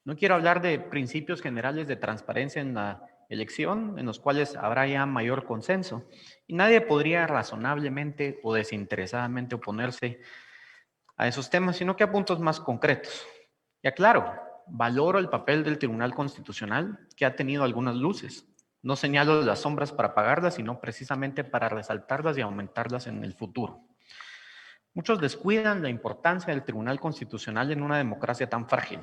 No quiero hablar de principios generales de transparencia en la elección, en los cuales habrá ya mayor consenso, y nadie podría razonablemente o desinteresadamente oponerse a esos temas, sino que a puntos más concretos. Y aclaro, valoro el papel del Tribunal Constitucional, que ha tenido algunas luces. No señalo las sombras para apagarlas, sino precisamente para resaltarlas y aumentarlas en el futuro. Muchos descuidan la importancia del Tribunal Constitucional en una democracia tan frágil.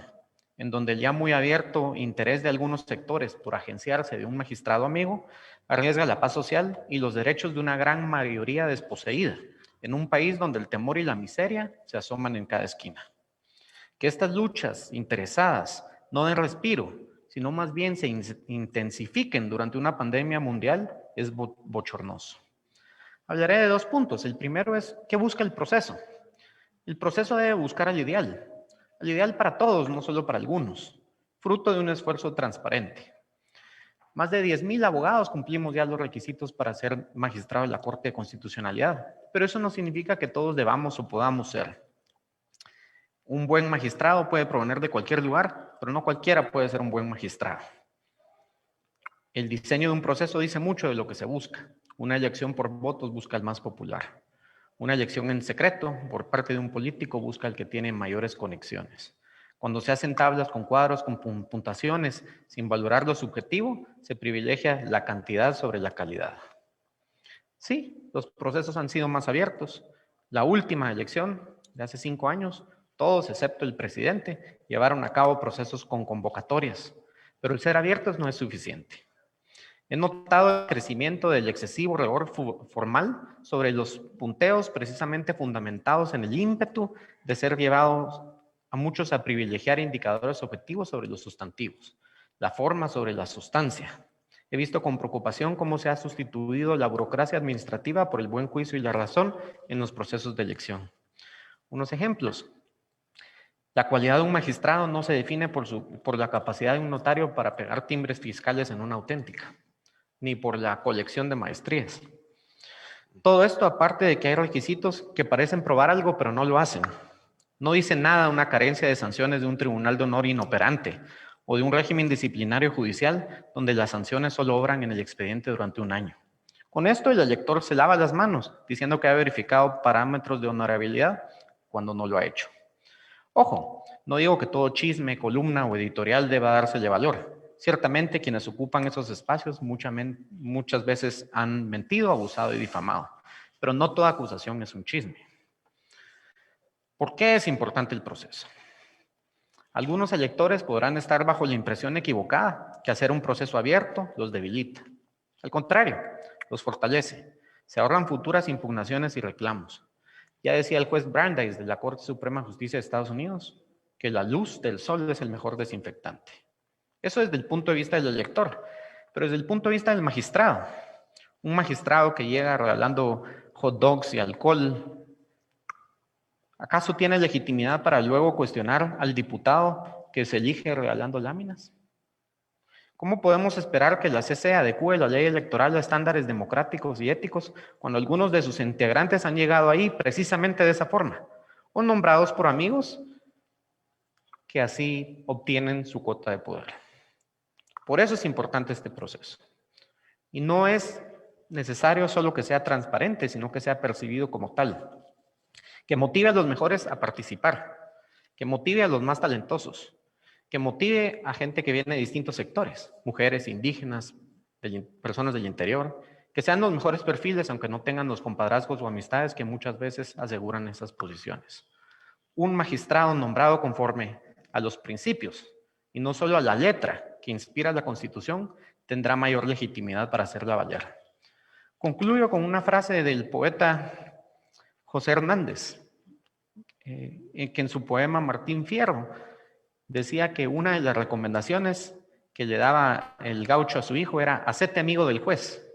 en donde el ya muy abierto interés de algunos sectores por agenciarse de un magistrado amigo arriesga la paz social y los derechos de una gran mayoría desposeída, en un país donde el temor y la miseria se asoman en cada esquina. Que estas luchas interesadas no den respiro, sino más bien se intensifiquen durante una pandemia mundial es bochornoso. Hablaré de 2 puntos. El primero es, ¿qué busca el proceso? El proceso debe buscar al ideal para todos, no solo para algunos, fruto de un esfuerzo transparente. Más de 10,000 abogados cumplimos ya los requisitos para ser magistrado de la Corte de Constitucionalidad, pero eso no significa que todos debamos o podamos ser. Un buen magistrado puede provenir de cualquier lugar, pero no cualquiera puede ser un buen magistrado. El diseño de un proceso dice mucho de lo que se busca. Una elección por votos busca el más popular. Una elección en secreto por parte de un político busca el que tiene mayores conexiones. Cuando se hacen tablas con cuadros, con puntuaciones, sin valorar lo subjetivo, se privilegia la cantidad sobre la calidad. Sí, los procesos han sido más abiertos. La última elección, de hace 5 años, todos excepto el presidente llevaron a cabo procesos con convocatorias, pero el ser abiertos no es suficiente. He notado el crecimiento del excesivo rigor formal sobre los punteos precisamente fundamentados en el ímpetu de ser llevados a muchos a privilegiar indicadores objetivos sobre los sustantivos, la forma sobre la sustancia. He visto con preocupación cómo se ha sustituido la burocracia administrativa por el buen juicio y la razón en los procesos de elección. Unos ejemplos. La cualidad de un magistrado no se define por la capacidad de un notario para pegar timbres fiscales en una auténtica, ni por la colección de maestrías. Todo esto aparte de que hay requisitos que parecen probar algo, pero no lo hacen. No dice nada de una carencia de sanciones de un tribunal de honor inoperante o de un régimen disciplinario judicial donde las sanciones solo obran en el expediente durante 1 año. Con esto el elector se lava las manos diciendo que ha verificado parámetros de honorabilidad cuando no lo ha hecho. Ojo, no digo que todo chisme, columna o editorial deba dársele valor. Ciertamente quienes ocupan esos espacios muchas veces han mentido, abusado y difamado, pero no toda acusación es un chisme. ¿Por qué es importante el proceso? Algunos electores podrán estar bajo la impresión equivocada que hacer un proceso abierto los debilita. Al contrario, los fortalece. Se ahorran futuras impugnaciones y reclamos. Ya decía el juez Brandeis de la Corte Suprema de Justicia de Estados Unidos que la luz del sol es el mejor desinfectante. Eso desde el punto de vista del elector, pero desde el punto de vista del magistrado. Un magistrado que llega regalando hot dogs y alcohol, ¿acaso tiene legitimidad para luego cuestionar al diputado que se elige regalando láminas? ¿Cómo podemos esperar que la CC adecue la ley electoral a estándares democráticos y éticos cuando algunos de sus integrantes han llegado ahí precisamente de esa forma? O nombrados por amigos que así obtienen su cuota de poder. Por eso es importante este proceso. Y no es necesario solo que sea transparente, sino que sea percibido como tal. Que motive a los mejores a participar, que motive a los más talentosos, que motive a gente que viene de distintos sectores, mujeres, indígenas, personas del interior, que sean los mejores perfiles, aunque no tengan los compadrazgos o amistades que muchas veces aseguran esas posiciones. Un magistrado nombrado conforme a los principios y no solo a la letra que inspira la Constitución, tendrá mayor legitimidad para hacerla valer. Concluyo con una frase del poeta José Hernández, que en su poema Martín Fierro decía que una de las recomendaciones que le daba el gaucho a su hijo era hacete amigo del juez.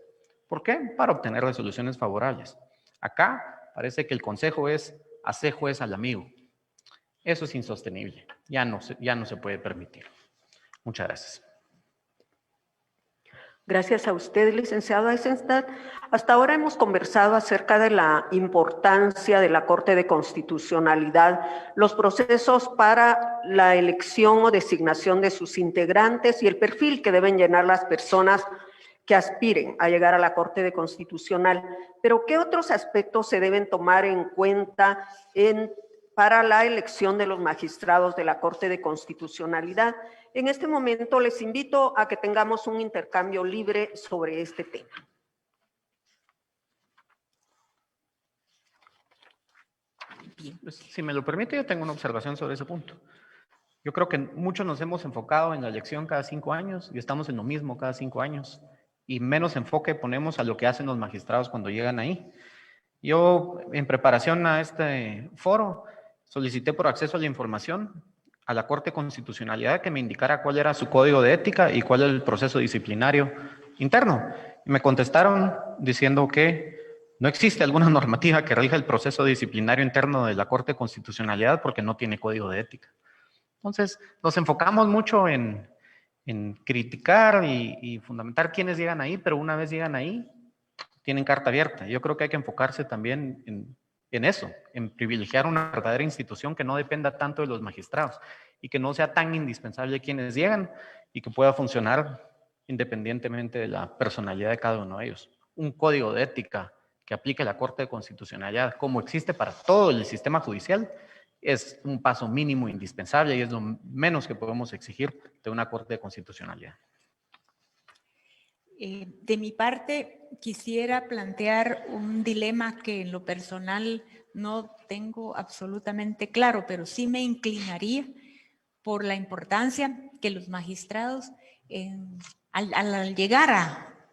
¿Por qué? Para obtener resoluciones favorables. Acá parece que el consejo es hacer juez al amigo. Eso es insostenible, ya no se puede permitir. Muchas gracias. Gracias a usted, licenciado Eisenstadt. Hasta ahora hemos conversado acerca de la importancia de la Corte de Constitucionalidad, los procesos para la elección o designación de sus integrantes y el perfil que deben llenar las personas que aspiren a llegar a la Corte de Constitucional. Pero, ¿qué otros aspectos se deben tomar en cuenta para la elección de los magistrados de la Corte de Constitucionalidad? En este momento les invito a que tengamos un intercambio libre sobre este tema. Bien, pues, si me lo permite, yo tengo una observación sobre ese punto. Yo creo que muchos nos hemos enfocado en la elección cada 5 años y estamos en lo mismo cada 5 años. Y menos enfoque ponemos a lo que hacen los magistrados cuando llegan ahí. Yo, en preparación a este foro, solicité por acceso a la información a la Corte de Constitucionalidad que me indicara cuál era su código de ética y cuál era el proceso disciplinario interno. Y me contestaron diciendo que no existe alguna normativa que rija el proceso disciplinario interno de la Corte de Constitucionalidad porque no tiene código de ética. Entonces, nos enfocamos mucho en criticar y fundamentar quiénes llegan ahí, pero una vez llegan ahí, tienen carta abierta. Yo creo que hay que enfocarse también en eso, en privilegiar una verdadera institución que no dependa tanto de los magistrados y que no sea tan indispensable quienes llegan y que pueda funcionar independientemente de la personalidad de cada uno de ellos. Un código de ética que aplique la Corte de Constitucionalidad como existe para todo el sistema judicial es un paso mínimo indispensable y es lo menos que podemos exigir de una Corte de Constitucionalidad. De mi parte, quisiera plantear un dilema que en lo personal no tengo absolutamente claro, pero sí me inclinaría por la importancia que los magistrados, al llegar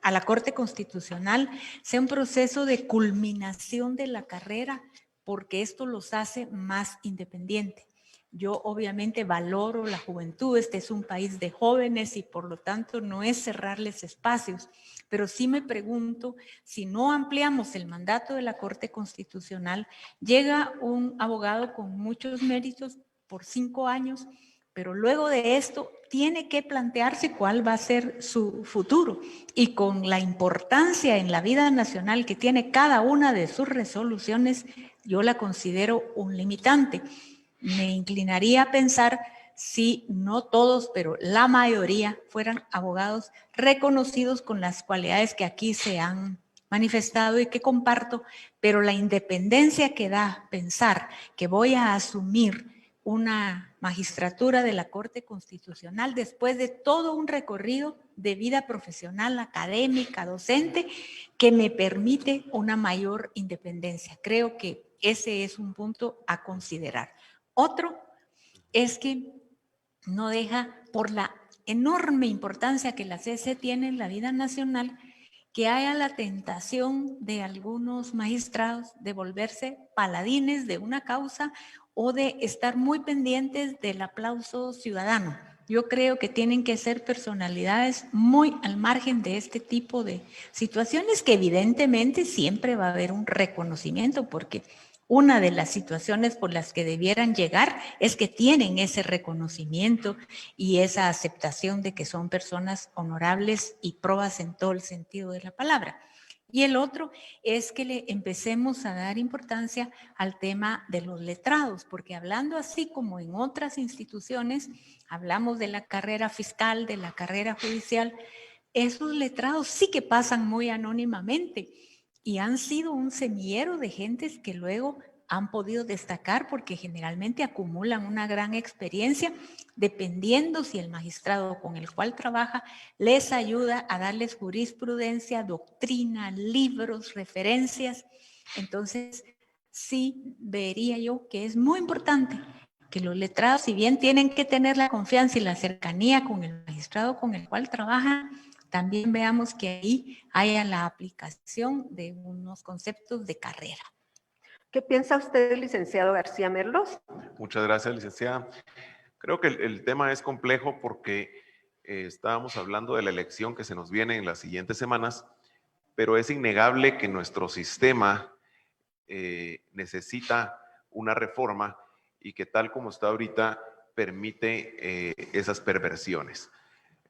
a la Corte Constitucional, sea un proceso de culminación de la carrera, porque esto los hace más independientes. Yo obviamente valoro la juventud, este es un país de jóvenes y por lo tanto no es cerrarles espacios, pero sí me pregunto si no ampliamos el mandato de la Corte Constitucional, llega un abogado con muchos méritos por 5 años, pero luego de esto tiene que plantearse cuál va a ser su futuro y con la importancia en la vida nacional que tiene cada una de sus resoluciones, yo la considero un limitante. Me inclinaría a pensar si no todos, pero la mayoría fueran abogados reconocidos con las cualidades que aquí se han manifestado y que comparto, pero la independencia que da pensar que voy a asumir una magistratura de la Corte Constitucional después de todo un recorrido de vida profesional, académica, docente, que me permite una mayor independencia. Creo que ese es un punto a considerar. Otro es que no deja, por la enorme importancia que la CC tiene en la vida nacional, que haya la tentación de algunos magistrados de volverse paladines de una causa o de estar muy pendientes del aplauso ciudadano. Yo creo que tienen que ser personalidades muy al margen de este tipo de situaciones que evidentemente siempre va a haber un reconocimiento porque una de las situaciones por las que debieran llegar es que tienen ese reconocimiento y esa aceptación de que son personas honorables y probas en todo el sentido de la palabra. Y el otro es que le empecemos a dar importancia al tema de los letrados, porque hablando así como en otras instituciones, hablamos de la carrera fiscal, de la carrera judicial, esos letrados sí que pasan muy anónimamente y han sido un semillero de gentes que luego han podido destacar porque generalmente acumulan una gran experiencia dependiendo si el magistrado con el cual trabaja les ayuda a darles jurisprudencia, doctrina, libros, referencias. Entonces, sí vería yo que es muy importante que los letrados, si bien tienen que tener la confianza y la cercanía con el magistrado con el cual trabajan, también veamos que ahí haya la aplicación de unos conceptos de carrera. ¿Qué piensa usted, licenciado García Merlos? Muchas gracias, licenciada. Creo que el tema es complejo porque estábamos hablando de la elección que se nos viene en las siguientes semanas, pero es innegable que nuestro sistema necesita una reforma y que tal como está ahorita permite esas perversiones.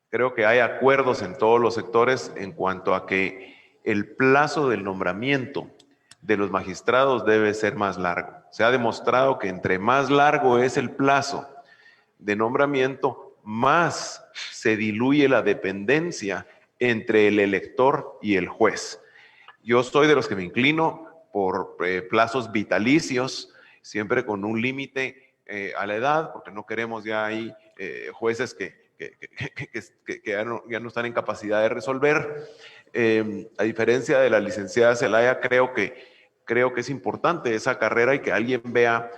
Creo que hay acuerdos en todos los sectores en cuanto a que el plazo del nombramiento de los magistrados debe ser más largo. Se ha demostrado que entre más largo es el plazo de nombramiento, más se diluye la dependencia entre el elector y el juez. Yo soy de los que me inclino por plazos vitalicios, siempre con un límite a la edad, porque no queremos ya ahí jueces que ya no están en capacidad de resolver. A diferencia de la licenciada Zelaya, creo que es importante esa carrera y que alguien vea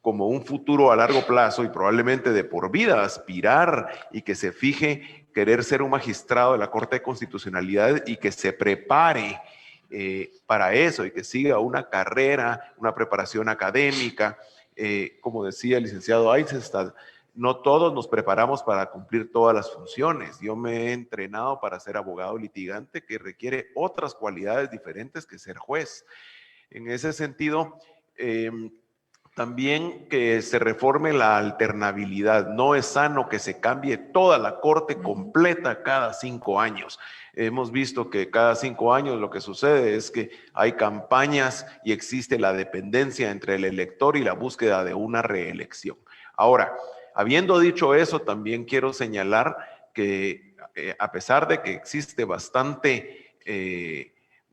como un futuro a largo plazo y probablemente de por vida aspirar y que se fije querer ser un magistrado de la Corte de Constitucionalidad y que se prepare para eso y que siga una carrera, una preparación académica. Como decía el licenciado Eisenstadt, no todos nos preparamos para cumplir todas las funciones. Yo me he entrenado para ser abogado litigante, que requiere otras cualidades diferentes que ser juez. En ese sentido, también que se reforme la alternabilidad. No es sano que se cambie toda la corte completa cada 5 años. Hemos visto que cada 5 años lo que sucede es que hay campañas y existe la dependencia entre el elector y la búsqueda de una reelección. Ahora, habiendo dicho eso, también quiero señalar que a pesar de que existe bastante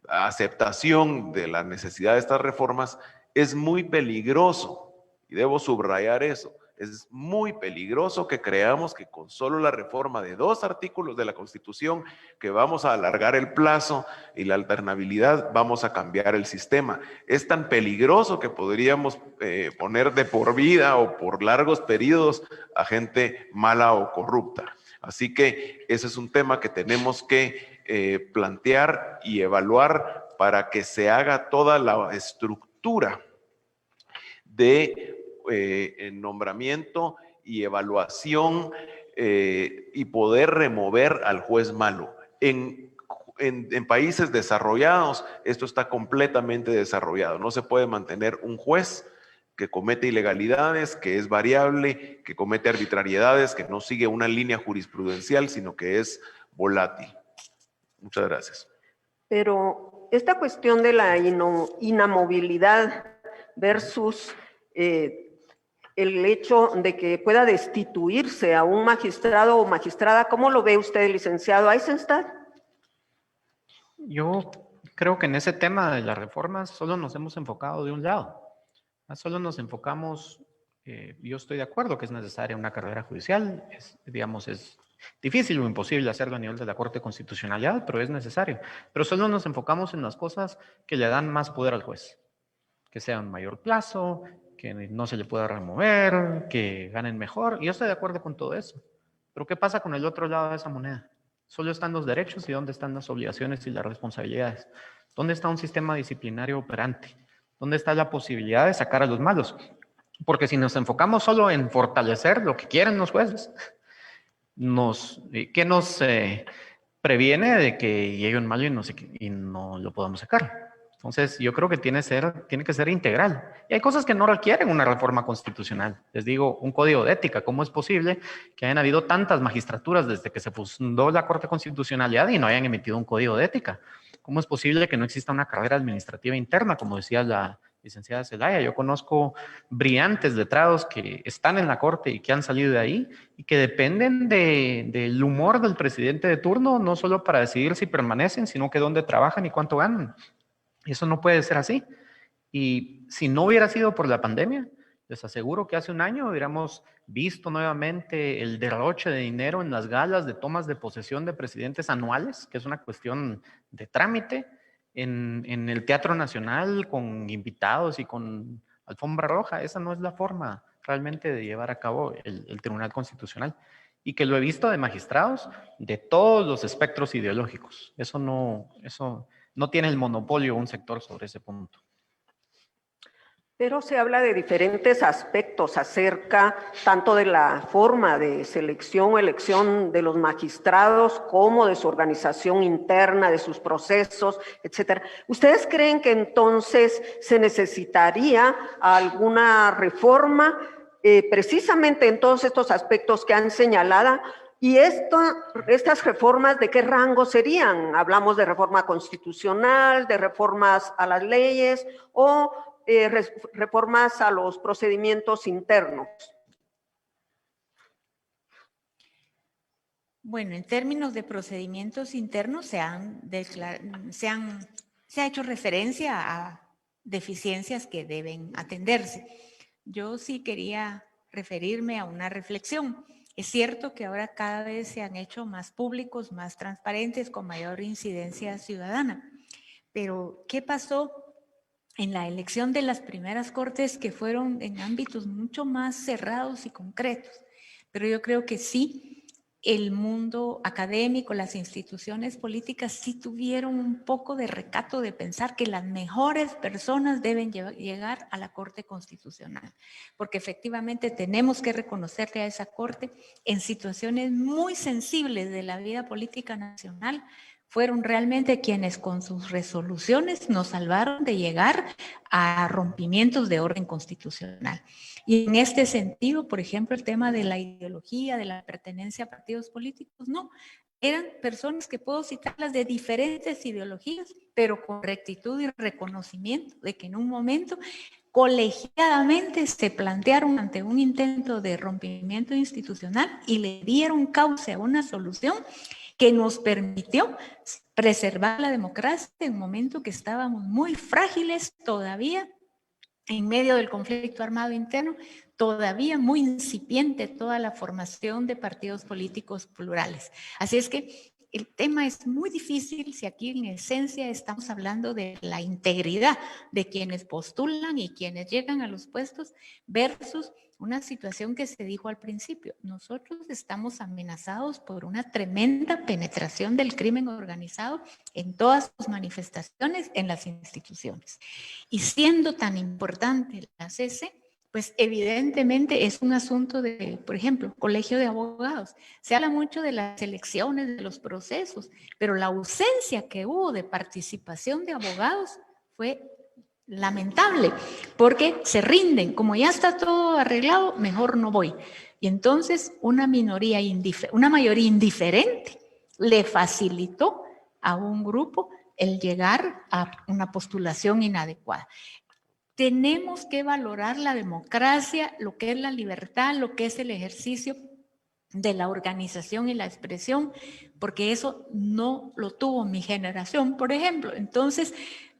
aceptación de la necesidad de estas reformas, es muy peligroso, y debo subrayar eso, es muy peligroso que creamos que con solo la reforma de 2 artículos de la Constitución, que vamos a alargar el plazo y la alternabilidad, vamos a cambiar el sistema. Es tan peligroso que podríamos poner de por vida o por largos periodos a gente mala o corrupta. Así que ese es un tema que tenemos que plantear y evaluar para que se haga toda la estructura de nombramiento y evaluación y poder remover al juez malo. En países desarrollados esto está completamente desarrollado. No se puede mantener un juez que comete ilegalidades, que es variable, que comete arbitrariedades, que no sigue una línea jurisprudencial, sino que es volátil. Muchas gracias. Pero esta cuestión de la inamovilidad versus el hecho de que pueda destituirse a un magistrado o magistrada, ¿cómo lo ve usted, licenciado Eisenstadt? Yo creo que en ese tema de las reformas solo nos hemos enfocado de un lado. Solo nos enfocamos, yo estoy de acuerdo que es necesaria una carrera judicial, es difícil o imposible hacerlo a nivel de la Corte de Constitucionalidad, pero es necesario. Pero solo nos enfocamos en las cosas que le dan más poder al juez, que sea un mayor plazo, que no se le pueda remover, que ganen mejor. Y yo estoy de acuerdo con todo eso. Pero ¿qué pasa con el otro lado de esa moneda? Solo están los derechos y ¿dónde están las obligaciones y las responsabilidades? ¿Dónde está un sistema disciplinario operante? ¿Dónde está la posibilidad de sacar a los malos? Porque si nos enfocamos solo en fortalecer lo que quieren los jueces, ¿qué nos previene de que llegue un malo y no lo podamos sacar? Entonces, yo creo que tiene que ser integral. Y hay cosas que no requieren una reforma constitucional. Les digo, un código de ética. ¿Cómo es posible que hayan habido tantas magistraturas desde que se fundó la Corte de Constitucionalidad y no hayan emitido un código de ética? ¿Cómo es posible que no exista una carrera administrativa interna, como decía la licenciada Zelaya? Yo conozco brillantes letrados que están en la Corte y que han salido de ahí y que dependen del humor del presidente de turno, no solo para decidir si permanecen, sino que dónde trabajan y cuánto ganan. Eso no puede ser así. Y si no hubiera sido por la pandemia, les aseguro que hace un año hubiéramos visto nuevamente el derroche de dinero en las galas de tomas de posesión de presidentes anuales, que es una cuestión de trámite, en el Teatro Nacional con invitados y con alfombra roja. Esa no es la forma realmente de llevar a cabo el Tribunal Constitucional. Y que lo he visto de magistrados de todos los espectros ideológicos. Eso no tiene el monopolio un sector sobre ese punto. Pero se habla de diferentes aspectos acerca tanto de la forma de selección o elección de los magistrados como de su organización interna, de sus procesos, etcétera. ¿Ustedes creen que entonces se necesitaría alguna reforma precisamente en todos estos aspectos que han señalado? ¿Y estas reformas de qué rango serían? ¿Hablamos de reforma constitucional, de reformas a las leyes o reformas a los procedimientos internos? Bueno, en términos de procedimientos internos se ha hecho referencia a deficiencias que deben atenderse. Yo sí quería referirme a una reflexión. Es cierto que ahora cada vez se han hecho más públicos, más transparentes, con mayor incidencia ciudadana. Pero, ¿qué pasó en la elección de las primeras cortes que fueron en ámbitos mucho más cerrados y concretos. Pero yo creo que sí, el mundo académico, las instituciones políticas sí tuvieron un poco de recato de pensar que las mejores personas deben llegar a la Corte Constitucional, porque efectivamente tenemos que reconocerle a esa Corte en situaciones muy sensibles de la vida política nacional. Fueron realmente quienes con sus resoluciones nos salvaron de llegar a rompimientos de orden constitucional. Y en este sentido, por ejemplo, el tema de la ideología, de la pertenencia a partidos políticos, no. Eran personas que puedo citarlas de diferentes ideologías, pero con rectitud y reconocimiento de que en un momento colegiadamente se plantearon ante un intento de rompimiento institucional y le dieron cauce a una solución que nos permitió preservar la democracia en un momento que estábamos muy frágiles todavía, en medio del conflicto armado interno, todavía muy incipiente toda la formación de partidos políticos plurales. Así es que el tema es muy difícil si aquí en esencia estamos hablando de la integridad de quienes postulan y quienes llegan a los puestos versus una situación que se dijo al principio. Nosotros estamos amenazados por una tremenda penetración del crimen organizado en todas sus manifestaciones en las instituciones. Y siendo tan importante la CC, pues evidentemente es un asunto de, por ejemplo, colegio de abogados. Se habla mucho de las elecciones, de los procesos, pero la ausencia que hubo de participación de abogados fue lamentable, porque se rinden, como ya está todo arreglado, mejor no voy. Y entonces una mayoría indiferente le facilitó a un grupo el llegar a una postulación inadecuada. Tenemos que valorar la democracia, lo que es la libertad, lo que es el ejercicio de la organización y la expresión, porque eso no lo tuvo mi generación, por ejemplo. Entonces,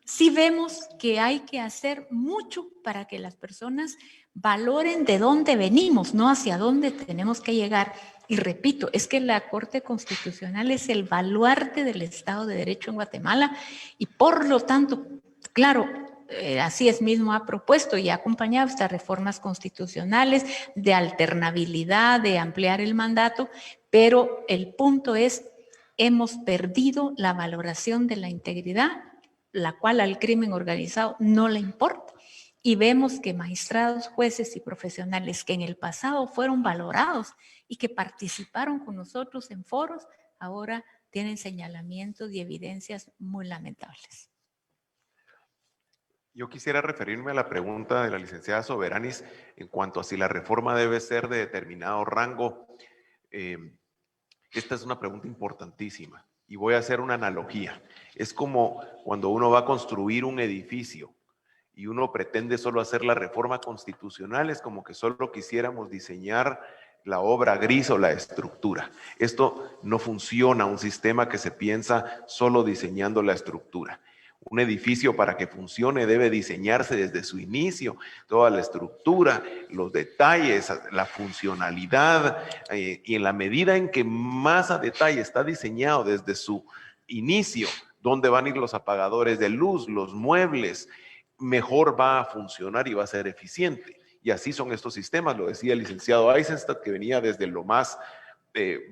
sí vemos que hay que hacer mucho para que las personas valoren de dónde venimos, no hacia dónde tenemos que llegar. Y repito, es que la Corte Constitucional es el baluarte del Estado de Derecho en Guatemala y por lo tanto, claro, así es mismo ha propuesto y ha acompañado estas reformas constitucionales de alternabilidad, de ampliar el mandato, pero el punto es, hemos perdido la valoración de la integridad, la cual al crimen organizado no le importa. Y vemos que magistrados, jueces y profesionales que en el pasado fueron valorados y que participaron con nosotros en foros, ahora tienen señalamientos y evidencias muy lamentables. Yo quisiera referirme a la pregunta de la licenciada Soberanis en cuanto a si la reforma debe ser de determinado rango. Esta es una pregunta importantísima y voy a hacer una analogía. Es como cuando uno va a construir un edificio y uno pretende solo hacer la reforma constitucional, es como que solo quisiéramos diseñar la obra gris o la estructura. Esto no funciona, un sistema que se piensa solo diseñando la estructura. Un edificio para que funcione debe diseñarse desde su inicio, toda la estructura, los detalles, la funcionalidad, y en la medida en que más a detalle está diseñado desde su inicio, dónde van a ir los apagadores de luz, los muebles, mejor va a funcionar y va a ser eficiente. Y así son estos sistemas, lo decía el licenciado Eisenstadt, que venía desde lo más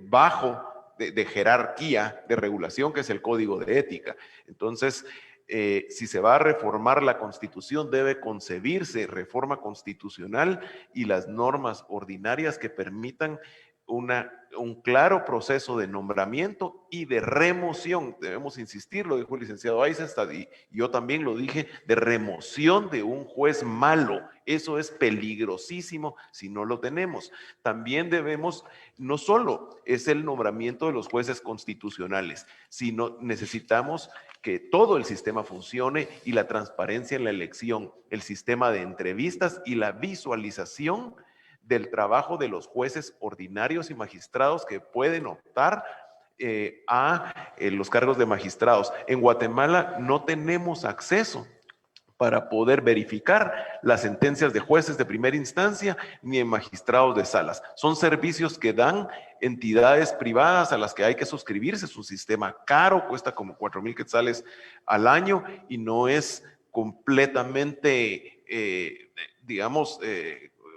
bajo de jerarquía de regulación, que es el código de ética. Entonces, si se va a reformar la Constitución, debe concebirse reforma constitucional y las normas ordinarias que permitan un claro proceso de nombramiento y de remoción. Debemos insistir, lo dijo el licenciado Eisenstadt y yo también lo dije, de remoción de un juez malo. Eso es peligrosísimo si no lo tenemos. También debemos, no solo es el nombramiento de los jueces constitucionales, sino necesitamos que todo el sistema funcione y la transparencia en la elección, el sistema de entrevistas y la visualización del trabajo de los jueces ordinarios y magistrados que pueden optar a los cargos de magistrados. En Guatemala no tenemos acceso para poder verificar las sentencias de jueces de primera instancia ni de magistrados de salas. Son servicios que dan entidades privadas a las que hay que suscribirse. Es un sistema caro, cuesta como 4,000 quetzales al año y no es completamente, digamos,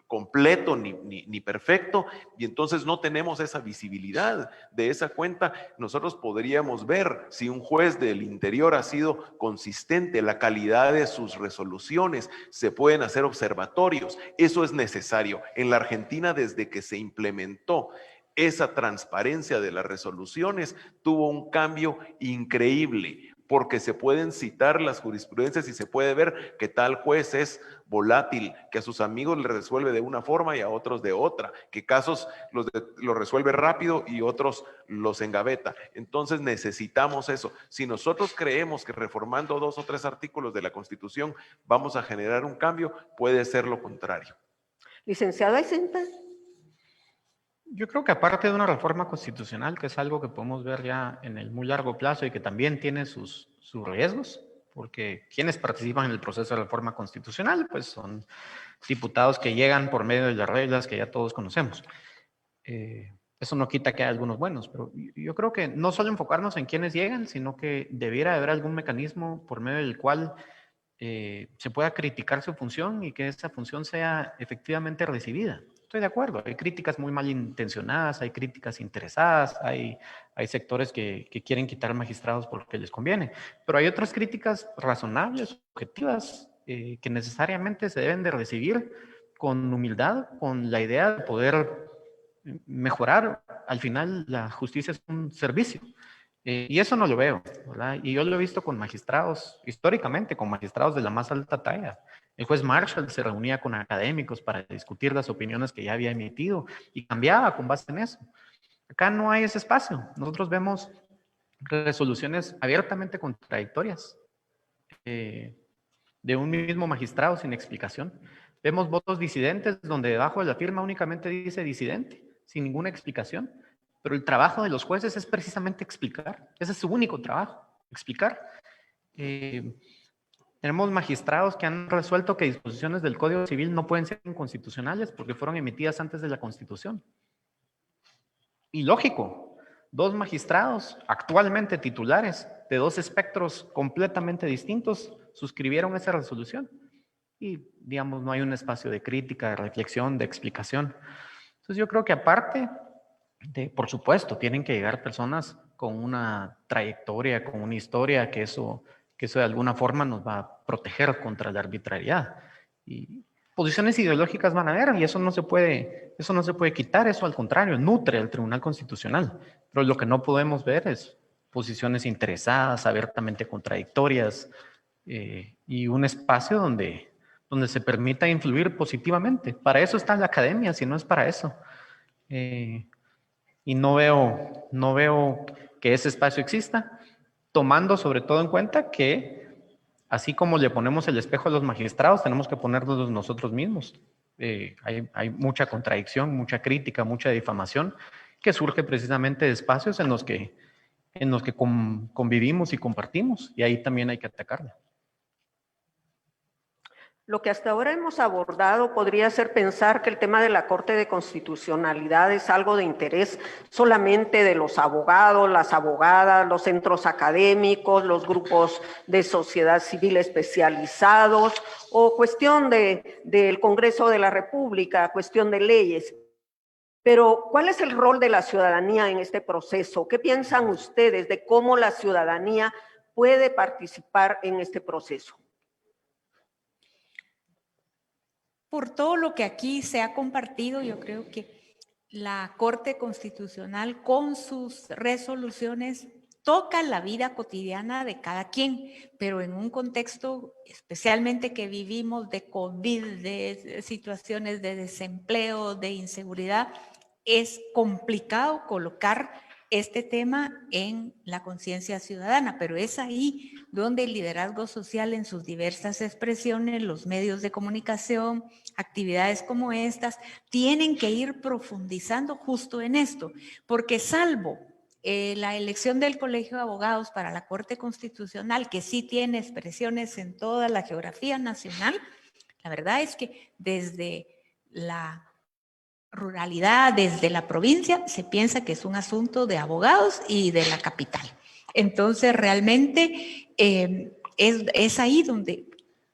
completo ni perfecto, y entonces no tenemos esa visibilidad de esa cuenta. Nosotros podríamos ver si un juez del interior ha sido consistente, la calidad de sus resoluciones, se pueden hacer observatorios, eso es necesario. En la Argentina, desde que se implementó esa transparencia de las resoluciones, tuvo un cambio increíble, porque se pueden citar las jurisprudencias y se puede ver que tal juez es volátil, que a sus amigos le resuelve de una forma y a otros de otra, que casos los resuelve rápido y otros los engaveta. Entonces necesitamos eso. Si nosotros creemos que reformando 2 o 3 artículos de la Constitución vamos a generar un cambio, puede ser lo contrario. Licenciado Aycinta. Yo creo que aparte de una reforma constitucional, que es algo que podemos ver ya en el muy largo plazo y que también tiene sus riesgos, porque quienes participan en el proceso de reforma constitucional, pues son diputados que llegan por medio de las reglas que ya todos conocemos. Eso no quita que haya algunos buenos, pero yo creo que no solo enfocarnos en quienes llegan, sino que debiera haber algún mecanismo por medio del cual se pueda criticar su función y que esa función sea efectivamente recibida. Estoy de acuerdo, hay críticas muy malintencionadas, hay críticas interesadas, hay sectores que quieren quitar magistrados porque les conviene, pero hay otras críticas razonables, objetivas, que necesariamente se deben de recibir con humildad, con la idea de poder mejorar. Al final la justicia es un servicio. Y eso no lo veo, ¿verdad? Y yo lo he visto con magistrados, históricamente, con magistrados de la más alta talla. El juez Marshall se reunía con académicos para discutir las opiniones que ya había emitido y cambiaba con base en eso. Acá no hay ese espacio. Nosotros vemos resoluciones abiertamente contradictorias de un mismo magistrado sin explicación. Vemos votos disidentes donde debajo de la firma únicamente dice disidente, sin ninguna explicación. Pero el trabajo de los jueces es precisamente explicar. Ese es su único trabajo, explicar. Tenemos magistrados que han resuelto que disposiciones del Código Civil no pueden ser inconstitucionales porque fueron emitidas antes de la Constitución. Y lógico, 2 magistrados actualmente titulares de 2 espectros completamente distintos suscribieron esa resolución. Y, digamos, no hay un espacio de crítica, de reflexión, de explicación. Entonces yo creo que aparte por supuesto, tienen que llegar personas con una trayectoria, con una historia, que eso de alguna forma nos va a proteger contra la arbitrariedad. Y posiciones ideológicas van a haber, y eso no se puede quitar, eso al contrario, nutre al Tribunal Constitucional. Pero lo que no podemos ver es posiciones interesadas, abiertamente contradictorias, y un espacio donde se permita influir positivamente. Para eso está la academia, si no es para eso. Y no veo que ese espacio exista, tomando sobre todo en cuenta que así como le ponemos el espejo a los magistrados, tenemos que ponernos nosotros mismos. Hay mucha contradicción, mucha crítica, mucha difamación que surge precisamente de espacios en los que convivimos y compartimos, y ahí también hay que atacarla. Lo que hasta ahora hemos abordado podría hacer pensar que el tema de la Corte de Constitucionalidad es algo de interés solamente de los abogados, las abogadas, los centros académicos, los grupos de sociedad civil especializados o cuestión del Congreso de la República, cuestión de leyes. Pero, ¿cuál es el rol de la ciudadanía en este proceso? ¿Qué piensan ustedes de cómo la ciudadanía puede participar en este proceso? Por todo lo que aquí se ha compartido, yo creo que la Corte Constitucional con sus resoluciones toca la vida cotidiana de cada quien, pero en un contexto especialmente que vivimos de COVID, de situaciones de desempleo, de inseguridad, es complicado colocar este tema en la conciencia ciudadana, pero es ahí donde el liderazgo social en sus diversas expresiones, los medios de comunicación, actividades como estas, tienen que ir profundizando justo en esto, porque salvo la elección del Colegio de Abogados para la Corte Constitucional, que sí tiene expresiones en toda la geografía nacional, la verdad es que desde la ruralidad, desde la provincia, se piensa que es un asunto de abogados y de la capital. Entonces, realmente es ahí donde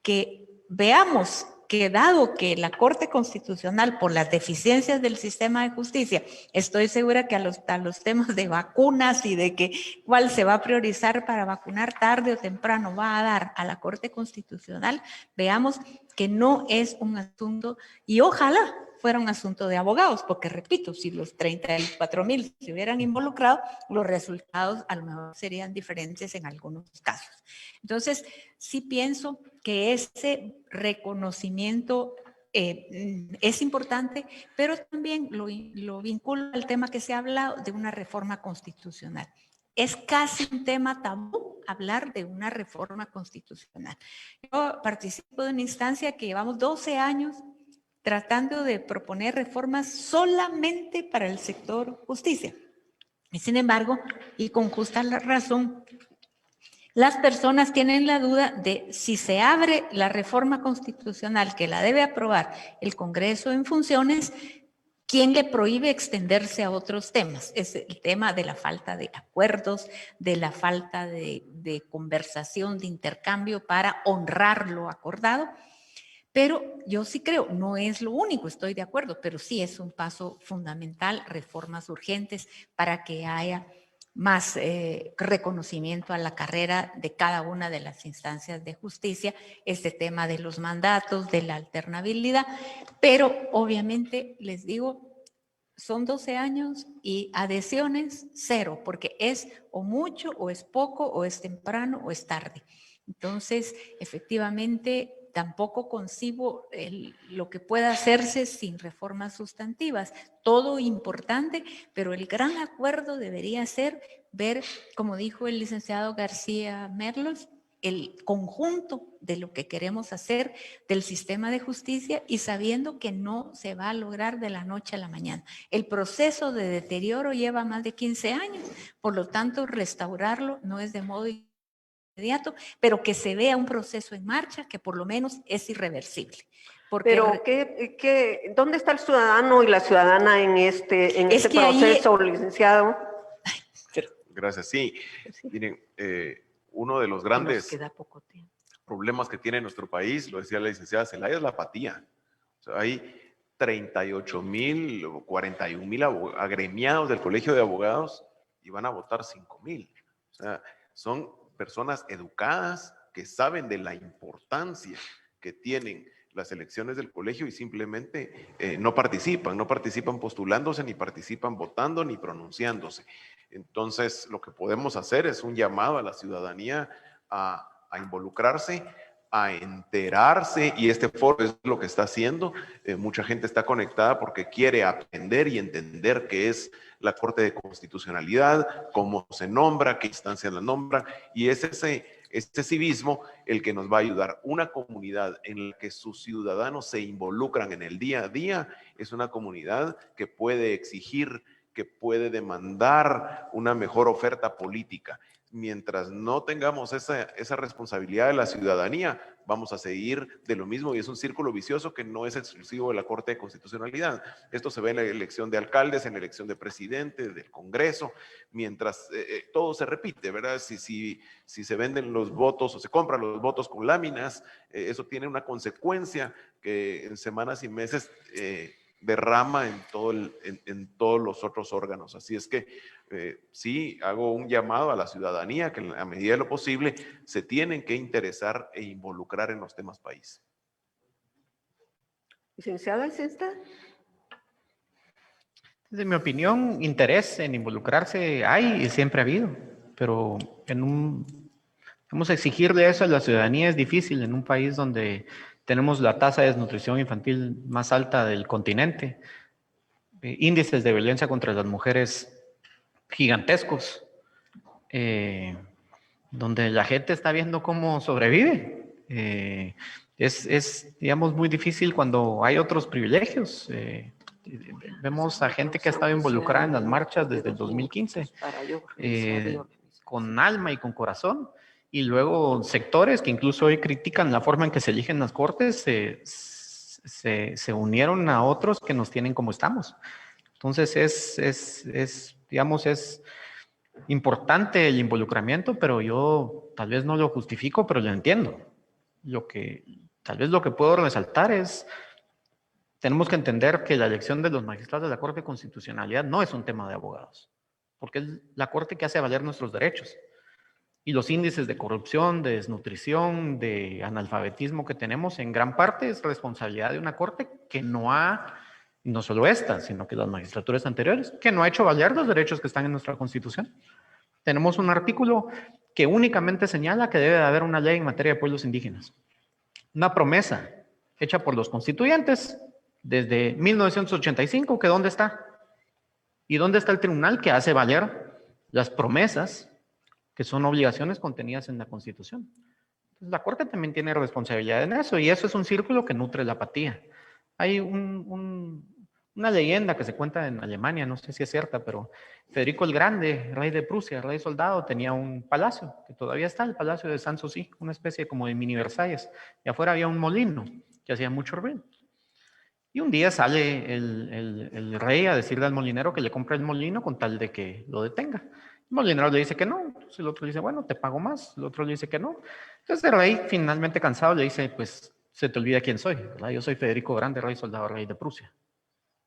que veamos que dado que la Corte Constitucional, por las deficiencias del sistema de justicia, estoy segura que a los temas de vacunas y de que cuál se va a priorizar para vacunar tarde o temprano va a dar a la Corte Constitucional, veamos que no es un asunto, y ojalá fuera un asunto de abogados, porque repito, si los 34,000 se hubieran involucrado, los resultados a lo mejor serían diferentes en algunos casos. Entonces, sí pienso que ese reconocimiento es importante, pero también lo vinculo al tema que se ha hablado de una reforma constitucional. Es casi un tema tabú hablar de una reforma constitucional. Yo participo de una instancia que llevamos 12 años tratando de proponer reformas solamente para el sector justicia. Y sin embargo, y con justa razón, las personas tienen la duda de si se abre la reforma constitucional que la debe aprobar el Congreso en funciones, ¿quién le prohíbe extenderse a otros temas? Es el tema de la falta de acuerdos, de la falta de conversación, de intercambio para honrar lo acordado. Pero yo sí creo, no es lo único, estoy de acuerdo, pero sí es un paso fundamental, reformas urgentes para que haya más reconocimiento a la carrera de cada una de las instancias de justicia, este tema de los mandatos, de la alternabilidad, pero obviamente les digo, son 12 años y adhesiones cero, porque es o mucho, o es poco, o es temprano, o es tarde. Entonces, efectivamente, tampoco concibo lo que pueda hacerse sin reformas sustantivas. Todo importante, pero el gran acuerdo debería ser ver, como dijo el licenciado García Merlos, el conjunto de lo que queremos hacer del sistema de justicia y sabiendo que no se va a lograr de la noche a la mañana. El proceso de deterioro lleva más de 15 años, por lo tanto, restaurarlo no es de modo inmediato, pero que se vea un proceso en marcha que por lo menos es irreversible. Pero ¿dónde está el ciudadano y la ciudadana en este proceso, licenciado? Gracias, sí. Miren, uno de los grandes problemas que tiene nuestro país, lo decía la licenciada Zelaya, es la apatía. O sea, hay 38,000 o 41,000 agremiados del Colegio de Abogados y van a votar 5,000. O sea, son personas educadas que saben de la importancia que tienen las elecciones del colegio y simplemente no participan postulándose, ni participan votando, ni pronunciándose. Entonces, lo que podemos hacer es un llamado a la ciudadanía a involucrarse, a enterarse, y este foro es lo que está haciendo. Mucha gente está conectada porque quiere aprender y entender qué es la Corte de Constitucionalidad, cómo se nombra, qué instancias la nombran, y es este civismo el que nos va a ayudar. Una comunidad en la que sus ciudadanos se involucran en el día a día es una comunidad que puede exigir, que puede demandar una mejor oferta política. Mientras no tengamos esa responsabilidad de la ciudadanía, vamos a seguir de lo mismo y es un círculo vicioso que no es exclusivo de la Corte de Constitucionalidad. Esto se ve en la elección de alcaldes, en la elección de presidente, del Congreso, mientras todo se repite, ¿verdad? Si se venden los votos o se compran los votos con láminas, eso tiene una consecuencia que en semanas y meses derrama en todos los otros órganos. Así es que sí, hago un llamado a la ciudadanía que a medida de lo posible se tienen que interesar e involucrar en los temas país. Licenciada, ¿es esta? Desde mi opinión, interés en involucrarse hay y siempre ha habido, pero vamos a exigirle eso a la ciudadanía es difícil en un país donde tenemos la tasa de desnutrición infantil más alta del continente, índices de violencia contra las mujeres gigantescos, donde la gente está viendo cómo sobrevive. Es, digamos, muy difícil cuando hay otros privilegios. Vemos a gente que ha estado involucrada en las marchas desde el 2015, con alma y con corazón, y luego sectores que incluso hoy critican la forma en que se eligen las cortes, se unieron a otros que nos tienen como estamos. Entonces digamos, es importante el involucramiento, pero yo tal vez no lo justifico, pero lo entiendo. tal vez lo que puedo resaltar es, tenemos que entender que la elección de los magistrados de la Corte de Constitucionalidad no es un tema de abogados, porque es la Corte que hace valer nuestros derechos. Y los índices de corrupción, de desnutrición, de analfabetismo que tenemos, en gran parte es responsabilidad de una Corte que no solo esta, sino que las magistraturas anteriores, que no ha hecho valer los derechos que están en nuestra Constitución. Tenemos un artículo que únicamente señala que debe de haber una ley en materia de pueblos indígenas. Una promesa hecha por los constituyentes desde 1985, que ¿dónde está? ¿Y dónde está el tribunal que hace valer las promesas que son obligaciones contenidas en la Constitución? Entonces, la Corte también tiene responsabilidad en eso, y eso es un círculo que nutre la apatía. Hay una leyenda que se cuenta en Alemania, no sé si es cierta, pero Federico el Grande, rey de Prusia, rey soldado, tenía un palacio, que todavía está, el Palacio de Sanssouci, una especie como de mini Versalles, y afuera había un molino que hacía mucho ruido. Y un día sale el rey a decirle al molinero que le compre el molino con tal de que lo detenga. El molinero le dice que no, entonces el otro le dice, bueno, te pago más, el otro le dice que no. Entonces el rey, finalmente cansado, le dice, pues se te olvida quién soy, ¿verdad? Yo soy Federico Grande, rey soldado, rey de Prusia.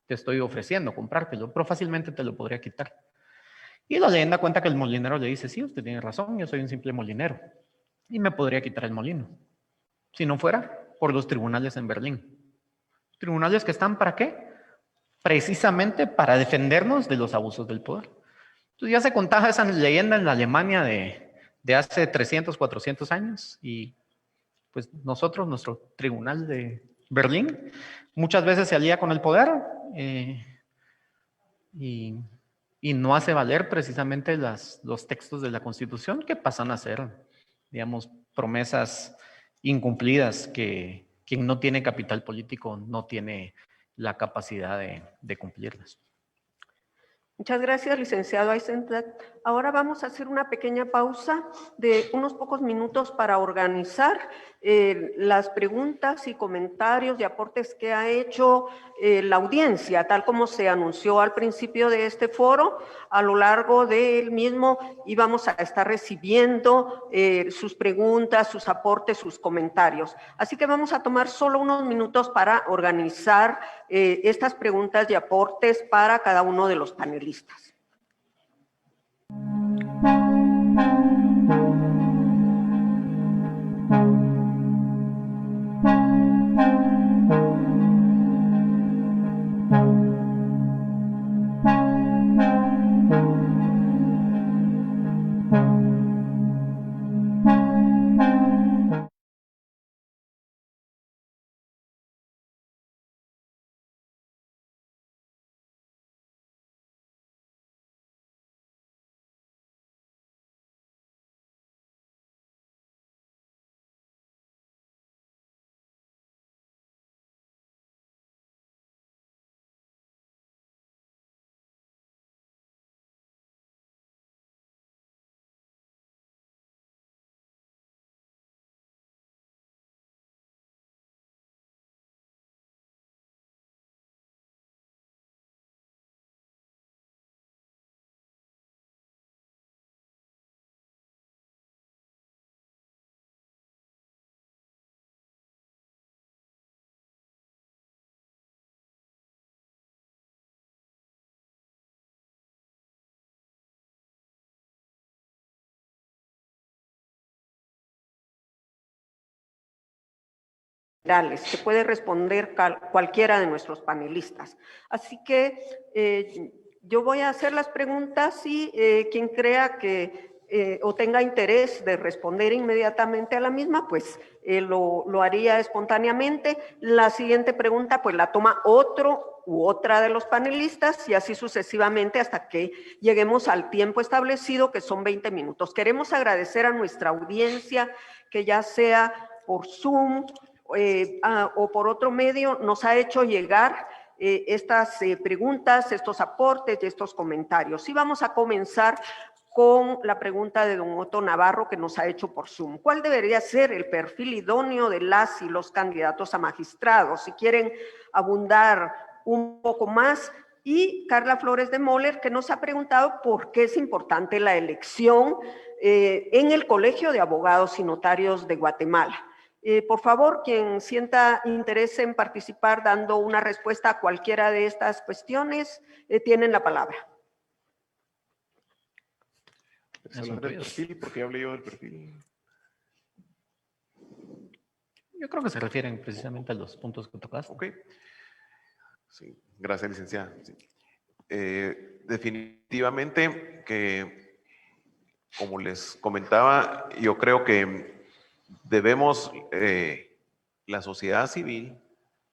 Te estoy ofreciendo comprártelo, pero fácilmente te lo podría quitar. Y la leyenda cuenta que el molinero le dice, sí, usted tiene razón, yo soy un simple molinero y me podría quitar el molino, si no fuera por los tribunales en Berlín. ¿Tribunales que están para qué? Precisamente para defendernos de los abusos del poder. Entonces ya se contaba esa leyenda en la Alemania de hace 300, 400 años, y pues nosotros, nuestro tribunal de Berlín, muchas veces se alía con el poder y no hace valer precisamente los textos de la Constitución, que pasan a ser, digamos, promesas incumplidas que quien no tiene capital político no tiene la capacidad de cumplirlas. Muchas gracias, licenciado Eisenstadt. Ahora vamos a hacer una pequeña pausa de unos pocos minutos para organizar las preguntas y comentarios y aportes que ha hecho la audiencia, tal como se anunció al principio de este foro. A lo largo del mismo íbamos a estar recibiendo sus preguntas, sus aportes, sus comentarios. Así que vamos a tomar solo unos minutos para organizar estas preguntas y aportes para cada uno de los panelistas. Se puede responder cualquiera de nuestros panelistas. Así que yo voy a hacer las preguntas y quien crea que o tenga interés de responder inmediatamente a la misma, pues lo haría espontáneamente. La siguiente pregunta pues la toma otro u otra de los panelistas y así sucesivamente hasta que lleguemos al tiempo establecido, que son 20 minutos. Queremos agradecer a nuestra audiencia que ya sea por Zoom o por otro medio nos ha hecho llegar estas preguntas, estos aportes y estos comentarios. Y vamos a comenzar con la pregunta de don Otto Navarro que nos ha hecho por Zoom. ¿Cuál debería ser el perfil idóneo de las y los candidatos a magistrados? Si quieren abundar un poco más. Y Carla Flores de Moller, que nos ha preguntado por qué es importante la elección en el Colegio de Abogados y Notarios de Guatemala. Por favor, quien sienta interés en participar dando una respuesta a cualquiera de estas cuestiones, tienen la palabra. Hablar del perfil, porque hablé yo del perfil. Yo creo que se refieren precisamente a los puntos que tocaste. Ok. Sí, gracias, licenciada. Sí. Definitivamente que, como les comentaba, yo creo que debemos, la sociedad civil,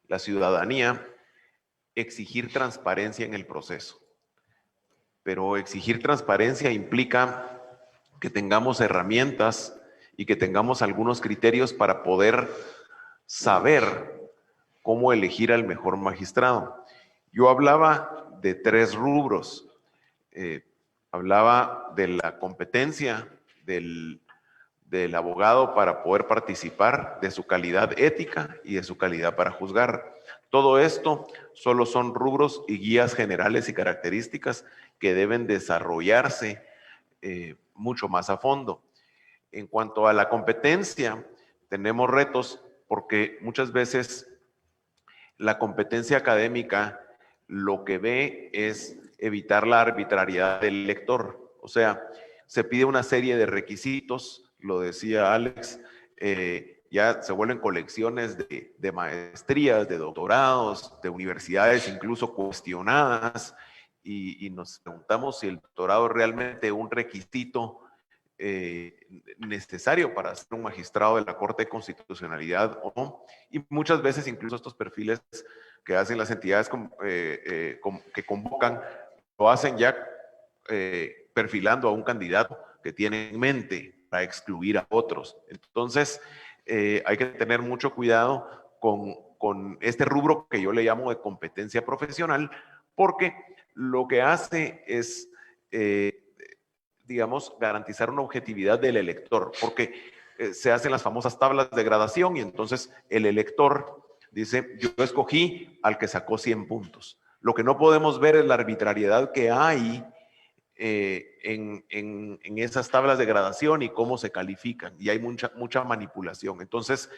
la ciudadanía, exigir transparencia en el proceso. Pero exigir transparencia implica que tengamos herramientas y que tengamos algunos criterios para poder saber cómo elegir al mejor magistrado. Yo hablaba de 3 rubros. Hablaba de la competencia del abogado para poder participar, de su calidad ética y de su calidad para juzgar. Todo esto solo son rubros y guías generales y características que deben desarrollarse mucho más a fondo. En cuanto a la competencia, tenemos retos porque muchas veces la competencia académica lo que ve es evitar la arbitrariedad del lector. O sea, se pide una serie de requisitos, lo decía Alex, ya se vuelven colecciones de maestrías, de doctorados, de universidades incluso cuestionadas, y nos preguntamos si el doctorado es realmente un requisito necesario para ser un magistrado de la Corte de Constitucionalidad o no. Y muchas veces incluso estos perfiles que hacen las entidades que convocan, lo hacen ya perfilando a un candidato que tiene en mente para excluir a otros. Entonces, hay que tener mucho cuidado con este rubro que yo le llamo de competencia profesional, porque lo que hace es, digamos, garantizar una objetividad del elector, porque se hacen las famosas tablas de gradación y entonces el elector dice, yo escogí al que sacó 100 puntos. Lo que no podemos ver es la arbitrariedad que hay en esas tablas de gradación y cómo se califican, y hay mucha manipulación. Entonces,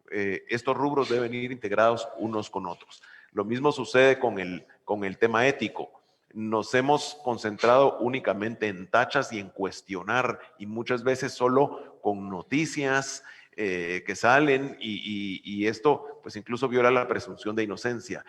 estos rubros deben ir integrados unos con otros. Lo mismo sucede con el tema ético. Nos hemos concentrado únicamente en tachas y en cuestionar, y muchas veces solo con noticias que salen, y esto pues incluso viola la presunción de inocencia.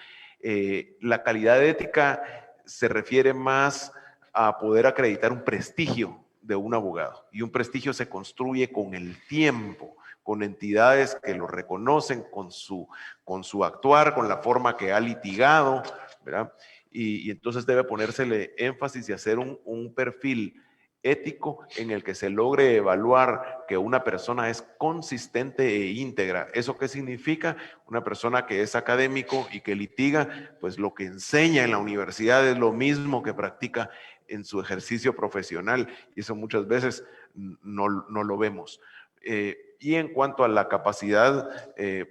La calidad ética se refiere más a poder acreditar un prestigio de un abogado, y un prestigio se construye con el tiempo, con entidades que lo reconocen, con su actuar, con la forma que ha litigado, ¿verdad? Y entonces debe ponérsele énfasis y hacer un perfil ético en el que se logre evaluar que una persona es consistente e íntegra. ¿Eso qué significa? Una persona que es académico y que litiga, pues lo que enseña en la universidad es lo mismo que practica en su ejercicio profesional, y eso muchas veces no lo vemos. Y en cuanto a la capacidad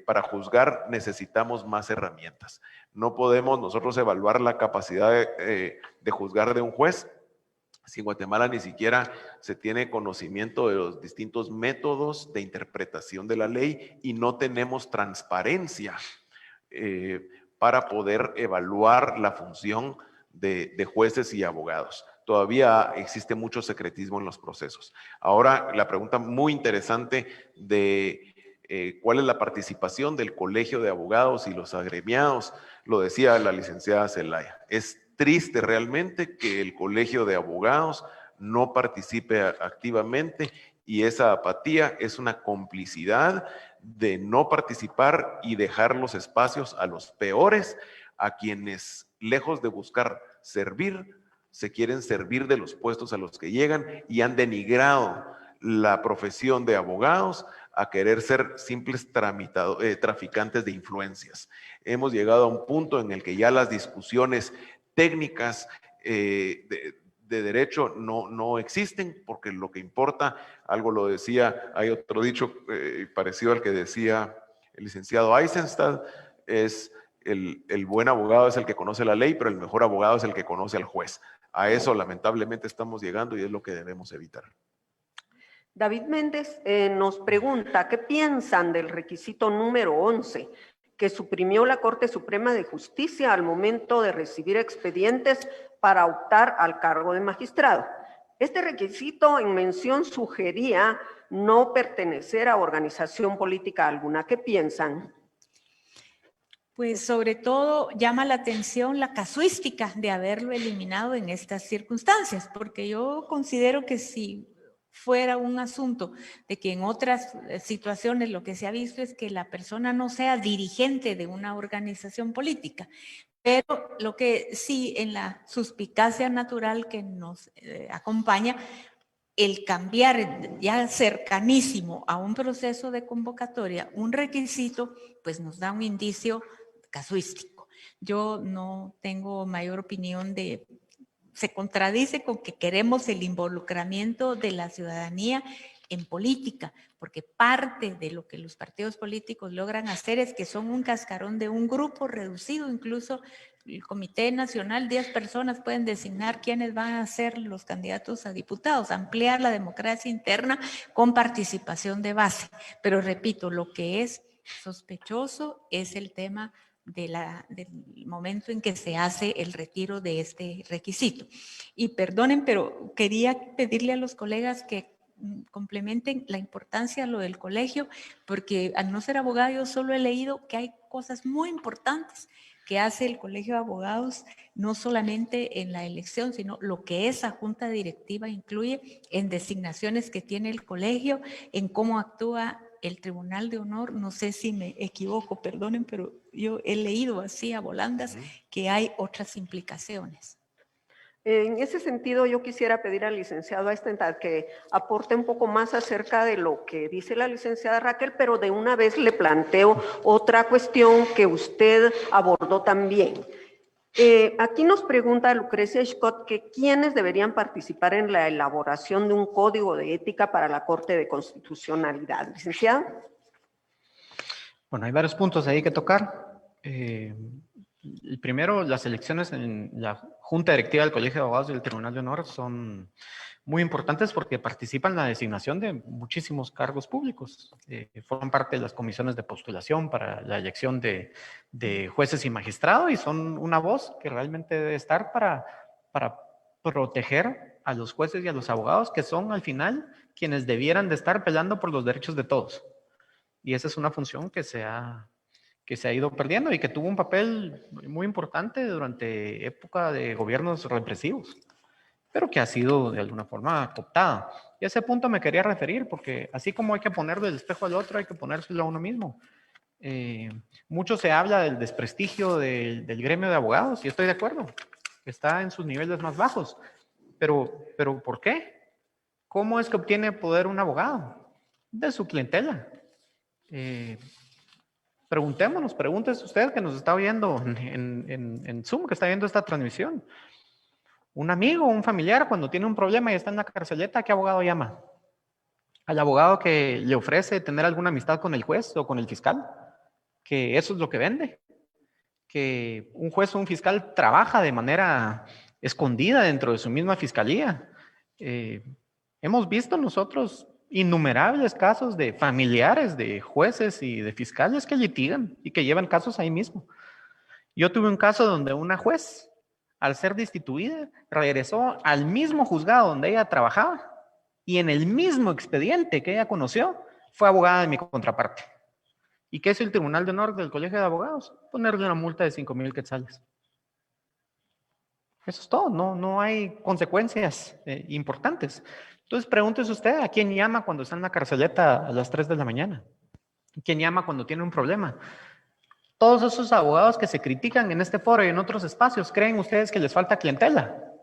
para juzgar, necesitamos más herramientas. No podemos nosotros evaluar la capacidad de juzgar de un juez si en Guatemala ni siquiera se tiene conocimiento de los distintos métodos de interpretación de la ley, y no tenemos transparencia para poder evaluar la función de jueces y abogados. Todavía existe mucho secretismo en los procesos. Ahora, la pregunta muy interesante de cuál es la participación del Colegio de Abogados y los agremiados, lo decía la licenciada Zelaya. Es triste realmente que el Colegio de Abogados no participe activamente, y esa apatía es una complicidad de no participar y dejar los espacios a los peores, a quienes, lejos de buscar servir, se quieren servir de los puestos a los que llegan, y han denigrado la profesión de abogados a querer ser simples traficantes de influencias. Hemos llegado a un punto en el que ya las discusiones técnicas de derecho no existen, porque lo que importa, algo lo decía, hay otro dicho parecido al que decía el licenciado Eisenstadt, es el buen abogado es el que conoce la ley, pero el mejor abogado es el que conoce al juez. A eso lamentablemente estamos llegando, y es lo que debemos evitar. David Méndez nos pregunta, ¿qué piensan del requisito número 11 que suprimió la Corte Suprema de Justicia al momento de recibir expedientes para optar al cargo de magistrado? Este requisito en mención sugería no pertenecer a organización política alguna. ¿Qué piensan? Pues sobre todo llama la atención la casuística de haberlo eliminado en estas circunstancias, porque yo considero que si fuera un asunto de que en otras situaciones lo que se ha visto es que la persona no sea dirigente de una organización política, pero lo que sí en la suspicacia natural que nos acompaña, el cambiar ya cercanísimo a un proceso de convocatoria, un requisito, pues nos da un indicio casuístico. Yo no tengo mayor opinión de, se contradice con que queremos el involucramiento de la ciudadanía en política, porque parte de lo que los partidos políticos logran hacer es que son un cascarón de un grupo reducido, incluso el Comité Nacional, 10 personas pueden designar quiénes van a ser los candidatos a diputados, ampliar la democracia interna con participación de base. Pero repito, lo que es sospechoso es el tema del momento en que se hace el retiro de este requisito. Y perdonen, pero quería pedirle a los colegas que complementen la importancia de lo del colegio, porque al no ser abogado yo solo he leído que hay cosas muy importantes que hace el Colegio de Abogados, no solamente en la elección, sino lo que esa junta directiva incluye en designaciones que tiene el colegio, en cómo actúa el Tribunal de Honor. No sé si me equivoco, perdonen, pero yo he leído así a volandas que hay otras implicaciones. En ese sentido, yo quisiera pedir al licenciado Eisenstadt que aporte un poco más acerca de lo que dice la licenciada Raquel, pero de una vez le planteo otra cuestión que usted abordó también. Aquí nos pregunta Lucrecia Scott que quiénes deberían participar en la elaboración de un código de ética para la Corte de Constitucionalidad. Licenciado. Bueno, hay varios puntos ahí que tocar. El primero, las elecciones en la Junta Directiva del Colegio de Abogados y del Tribunal de Honor son muy importantes porque participan en la designación de muchísimos cargos públicos. Forman parte de las comisiones de postulación para la elección de jueces y magistrados y son una voz que realmente debe estar para proteger a los jueces y a los abogados, que son al final quienes debieran de estar peleando por los derechos de todos. Y esa es una función que se ha ido perdiendo y que tuvo un papel muy importante durante época de gobiernos represivos, pero que ha sido de alguna forma cooptada. Y a ese punto me quería referir, porque así como hay que ponerle el espejo al otro, hay que ponérselo a uno mismo. Mucho se habla del desprestigio del gremio de abogados, y estoy de acuerdo, está en sus niveles más bajos. Pero ¿por qué? ¿Cómo es que obtiene poder un abogado? De su clientela. Pregúntese usted que nos está oyendo en Zoom, que está viendo esta transmisión. Un amigo, un familiar, cuando tiene un problema y está en la carceleta, ¿qué abogado llama? Al abogado que le ofrece tener alguna amistad con el juez o con el fiscal, que eso es lo que vende. Que un juez o un fiscal trabaja de manera escondida dentro de su misma fiscalía. Hemos visto nosotros innumerables casos de familiares de jueces y de fiscales que litigan y que llevan casos ahí mismo. Yo tuve un caso donde una juez, al ser destituida, regresó al mismo juzgado donde ella trabajaba y en el mismo expediente que ella conoció, fue abogada de mi contraparte. ¿Y qué es el Tribunal de Honor del Colegio de Abogados? Ponerle una multa de 5,000 quetzales. Eso es todo, no hay consecuencias importantes. Entonces pregúntese usted a quién llama cuando está en la carceleta a las 3 de la mañana. ¿Quién llama cuando tiene un problema? Todos esos abogados que se critican en este foro y en otros espacios, ¿creen ustedes que les falta clientela?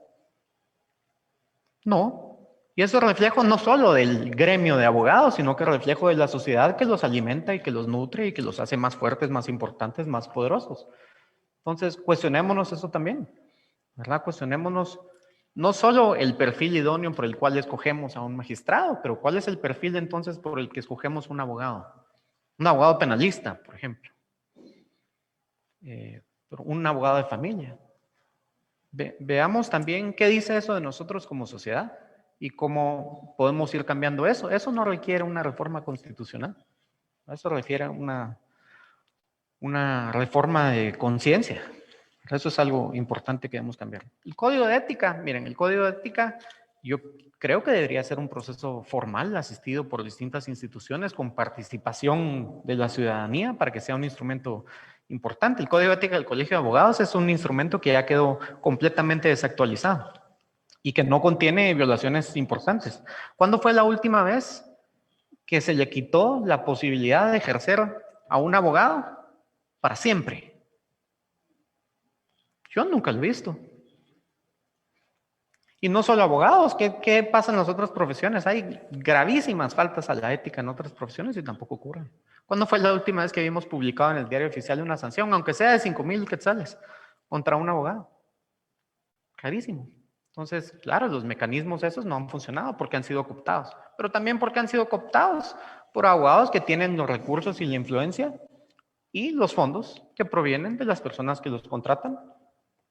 No. Y eso es reflejo no solo del gremio de abogados, sino que es reflejo de la sociedad que los alimenta y que los nutre y que los hace más fuertes, más importantes, más poderosos. Entonces, cuestionémonos eso también, ¿verdad? Cuestionémonos no solo el perfil idóneo por el cual escogemos a un magistrado, pero cuál es el perfil entonces por el que escogemos un abogado. Un abogado penalista, por ejemplo. Un abogado de familia. Veamos también qué dice eso de nosotros como sociedad. ¿Y cómo podemos ir cambiando eso? Eso no requiere una reforma constitucional. Eso requiere una reforma de conciencia. Eso es algo importante que debemos cambiar. El código de ética, miren, el código de ética yo creo que debería ser un proceso formal, asistido por distintas instituciones, con participación de la ciudadanía para que sea un instrumento importante. El código de ética del Colegio de Abogados es un instrumento que ya quedó completamente desactualizado y que no contiene violaciones importantes. ¿Cuándo fue la última vez que se le quitó la posibilidad de ejercer a un abogado para siempre? Yo nunca lo he visto. Y no solo abogados, ¿qué pasa en las otras profesiones? Hay gravísimas faltas a la ética en otras profesiones y tampoco ocurren. ¿Cuándo fue la última vez que vimos publicado en el diario oficial una sanción, aunque sea de 5,000 quetzales, contra un abogado? Carísimo. Entonces, claro, los mecanismos esos no han funcionado porque han sido cooptados, pero también porque han sido cooptados por abogados que tienen los recursos y la influencia y los fondos que provienen de las personas que los contratan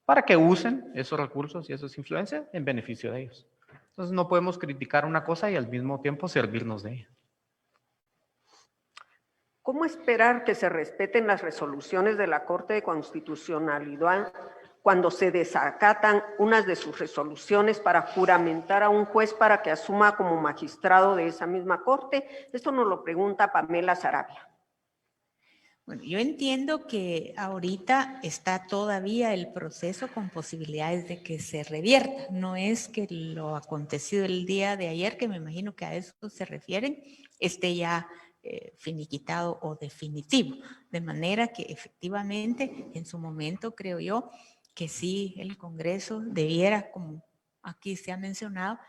para que usen esos recursos y esas influencias en beneficio de ellos. Entonces, no podemos criticar una cosa y al mismo tiempo servirnos de ella. ¿Cómo esperar que se respeten las resoluciones de la Corte de Constitucionalidad cuando se desacatan unas de sus resoluciones para juramentar a un juez para que asuma como magistrado de esa misma Corte? Esto nos lo pregunta Pamela Sarabia. Bueno, yo entiendo que ahorita está todavía el proceso con posibilidades de que se revierta. No es que lo acontecido el día de ayer, que me imagino que a eso se refieren, esté ya finiquitado o definitivo. De manera que efectivamente en su momento creo yo que sí el Congreso debiera, como aquí se ha mencionado,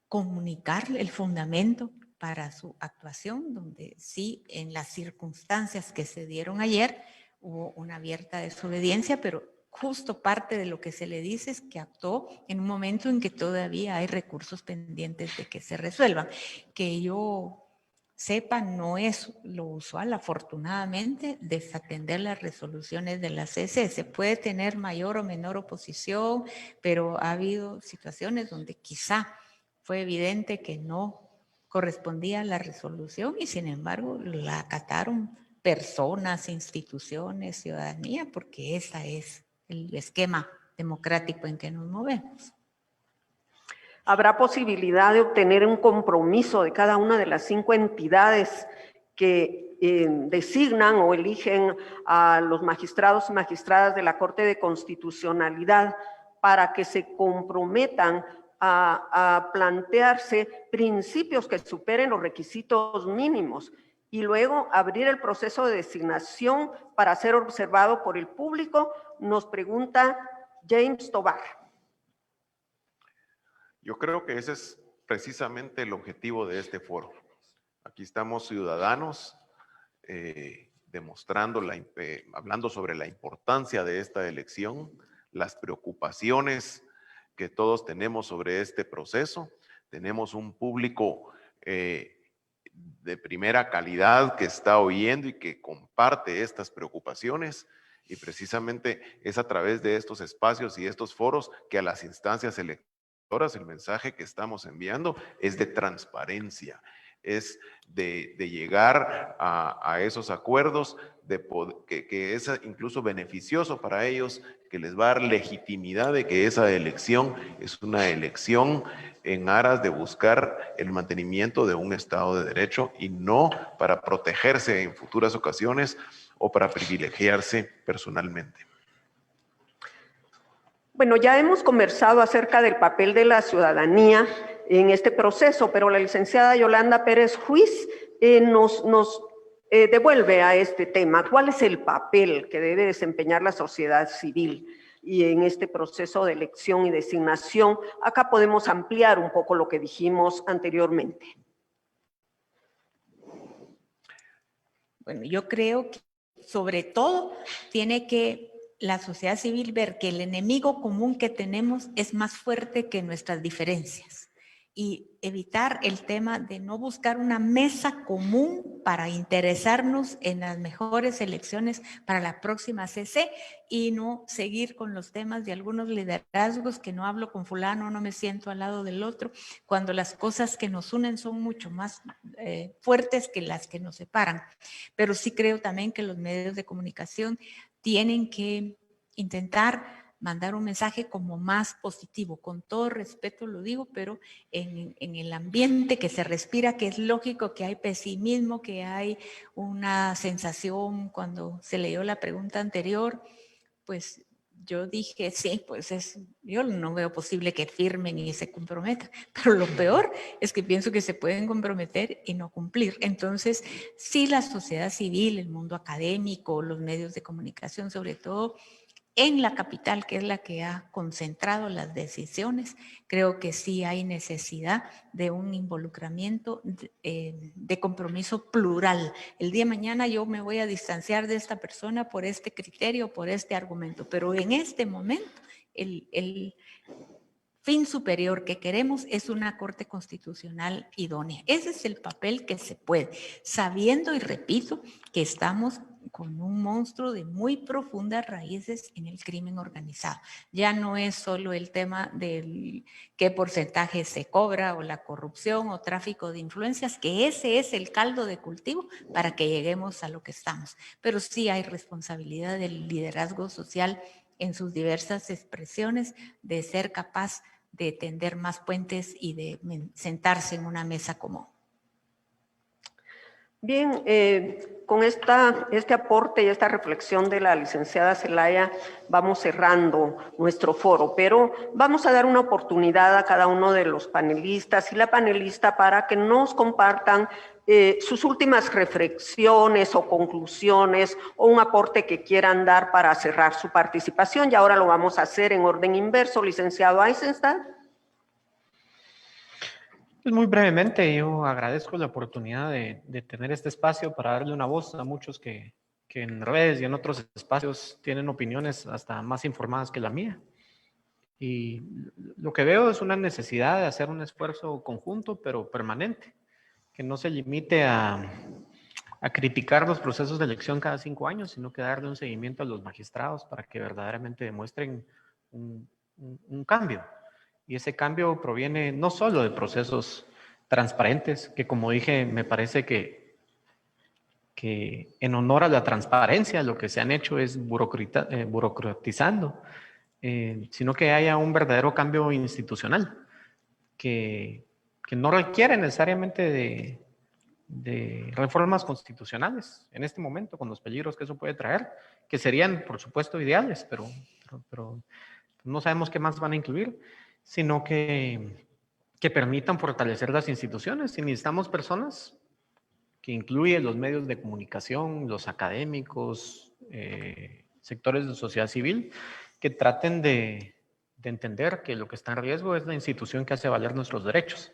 comunicar el fundamento para su actuación, donde sí en las circunstancias que se dieron ayer hubo una abierta desobediencia, pero justo parte de lo que se le dice es que actuó en un momento en que todavía hay recursos pendientes de que se resuelvan. Que yo sepa, no es lo usual, afortunadamente, desatender las resoluciones de la CC. Se puede tener mayor o menor oposición, pero ha habido situaciones donde quizá fue evidente que no correspondía a la resolución y sin embargo la acataron personas, instituciones, ciudadanía, porque ese es el esquema democrático en que nos movemos. ¿Habrá posibilidad de obtener un compromiso de cada una de las 5 entidades que designan o eligen a los magistrados y magistradas de la Corte de Constitucionalidad para que se comprometan a plantearse principios que superen los requisitos mínimos y luego abrir el proceso de designación para ser observado por el público? Nos pregunta James Tobar. Yo creo que ese es precisamente el objetivo de este foro. Aquí estamos ciudadanos demostrando, hablando sobre la importancia de esta elección, las preocupaciones que todos tenemos sobre este proceso. Tenemos un público de primera calidad que está oyendo y que comparte estas preocupaciones, y precisamente es a través de estos espacios y estos foros que a las instancias electorales el mensaje que estamos enviando es de transparencia, es de llegar a esos acuerdos, que es incluso beneficioso para ellos, que les va a dar legitimidad de que esa elección es una elección en aras de buscar el mantenimiento de un Estado de Derecho y no para protegerse en futuras ocasiones o para privilegiarse personalmente. Bueno, ya hemos conversado acerca del papel de la ciudadanía en este proceso, pero la licenciada Yolanda Pérez Ruiz nos devuelve a este tema. ¿Cuál es el papel que debe desempeñar la sociedad civil y en este proceso de elección y designación? Acá podemos ampliar un poco lo que dijimos anteriormente. Bueno, yo creo que sobre todo tiene que la sociedad civil ver que el enemigo común que tenemos es más fuerte que nuestras diferencias y evitar el tema de no buscar una mesa común para interesarnos en las mejores elecciones para la próxima CC y no seguir con los temas de algunos liderazgos que no hablo con fulano, no me siento al lado del otro, cuando las cosas que nos unen son mucho más fuertes que las que nos separan. Pero sí creo también que los medios de comunicación tienen que intentar mandar un mensaje como más positivo, con todo respeto lo digo, pero en el ambiente que se respira, que es lógico que hay pesimismo, que hay una sensación cuando se leyó la pregunta anterior, pues yo dije, sí, pues yo no veo posible que firmen y se comprometan, pero lo peor es que pienso que se pueden comprometer y no cumplir. Entonces, sí, la sociedad civil, el mundo académico, los medios de comunicación, sobre todo, en la capital, que es la que ha concentrado las decisiones, creo que sí hay necesidad de un involucramiento de compromiso plural. El día de mañana yo me voy a distanciar de esta persona por este criterio, por este argumento, pero en este momento el fin superior que queremos es una Corte Constitucional idónea. Ese es el papel que se puede, sabiendo, y repito, que estamos con un monstruo de muy profundas raíces en el crimen organizado. Ya no es solo el tema del qué porcentaje se cobra o la corrupción o tráfico de influencias, que ese es el caldo de cultivo para que lleguemos a lo que estamos. Pero sí hay responsabilidad del liderazgo social en sus diversas expresiones de ser capaz de tender más puentes y de sentarse en una mesa común. Bien, con este aporte y esta reflexión de la licenciada Zelaya vamos cerrando nuestro foro, pero vamos a dar una oportunidad a cada uno de los panelistas y la panelista para que nos compartan sus últimas reflexiones o conclusiones o un aporte que quieran dar para cerrar su participación. Y ahora lo vamos a hacer en orden inverso. Licenciado Eisenstadt. Pues muy brevemente, yo agradezco la oportunidad de tener este espacio para darle una voz a muchos que en redes y en otros espacios tienen opiniones hasta más informadas que la mía. Y lo que veo es una necesidad de hacer un esfuerzo conjunto, pero permanente, que no se limite a criticar los procesos de elección cada 5 años, sino que darle un seguimiento a los magistrados para que verdaderamente demuestren un cambio. Y ese cambio proviene no solo de procesos transparentes, que como dije, me parece que en honor a la transparencia lo que se han hecho es burocratizando, sino que haya un verdadero cambio institucional que no requiere necesariamente de reformas constitucionales en este momento, con los peligros que eso puede traer, que serían, por supuesto, ideales, pero no sabemos qué más van a incluir, sino que permitan fortalecer las instituciones. Y necesitamos personas que incluyen los medios de comunicación, los académicos, sectores de sociedad civil, que traten de entender que lo que está en riesgo es la institución que hace valer nuestros derechos.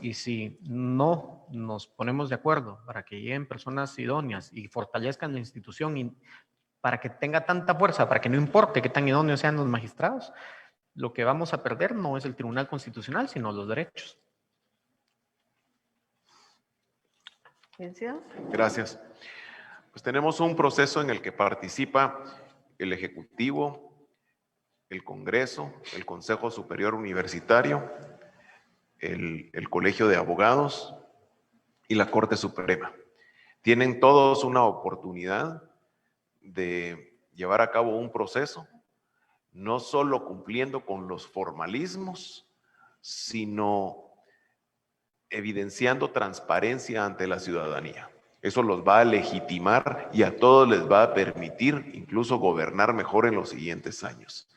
Y si no nos ponemos de acuerdo para que lleguen personas idóneas y fortalezcan la institución y para que tenga tanta fuerza, para que no importe qué tan idóneos sean los magistrados, lo que vamos a perder no es el Tribunal Constitucional, sino los derechos. Gracias. Pues tenemos un proceso en el que participa el Ejecutivo, el Congreso, el Consejo Superior Universitario, el Colegio de Abogados y la Corte Suprema. Tienen todos una oportunidad de llevar a cabo un proceso, no solo cumpliendo con los formalismos, sino evidenciando transparencia ante la ciudadanía. Eso los va a legitimar y a todos les va a permitir incluso gobernar mejor en los siguientes años.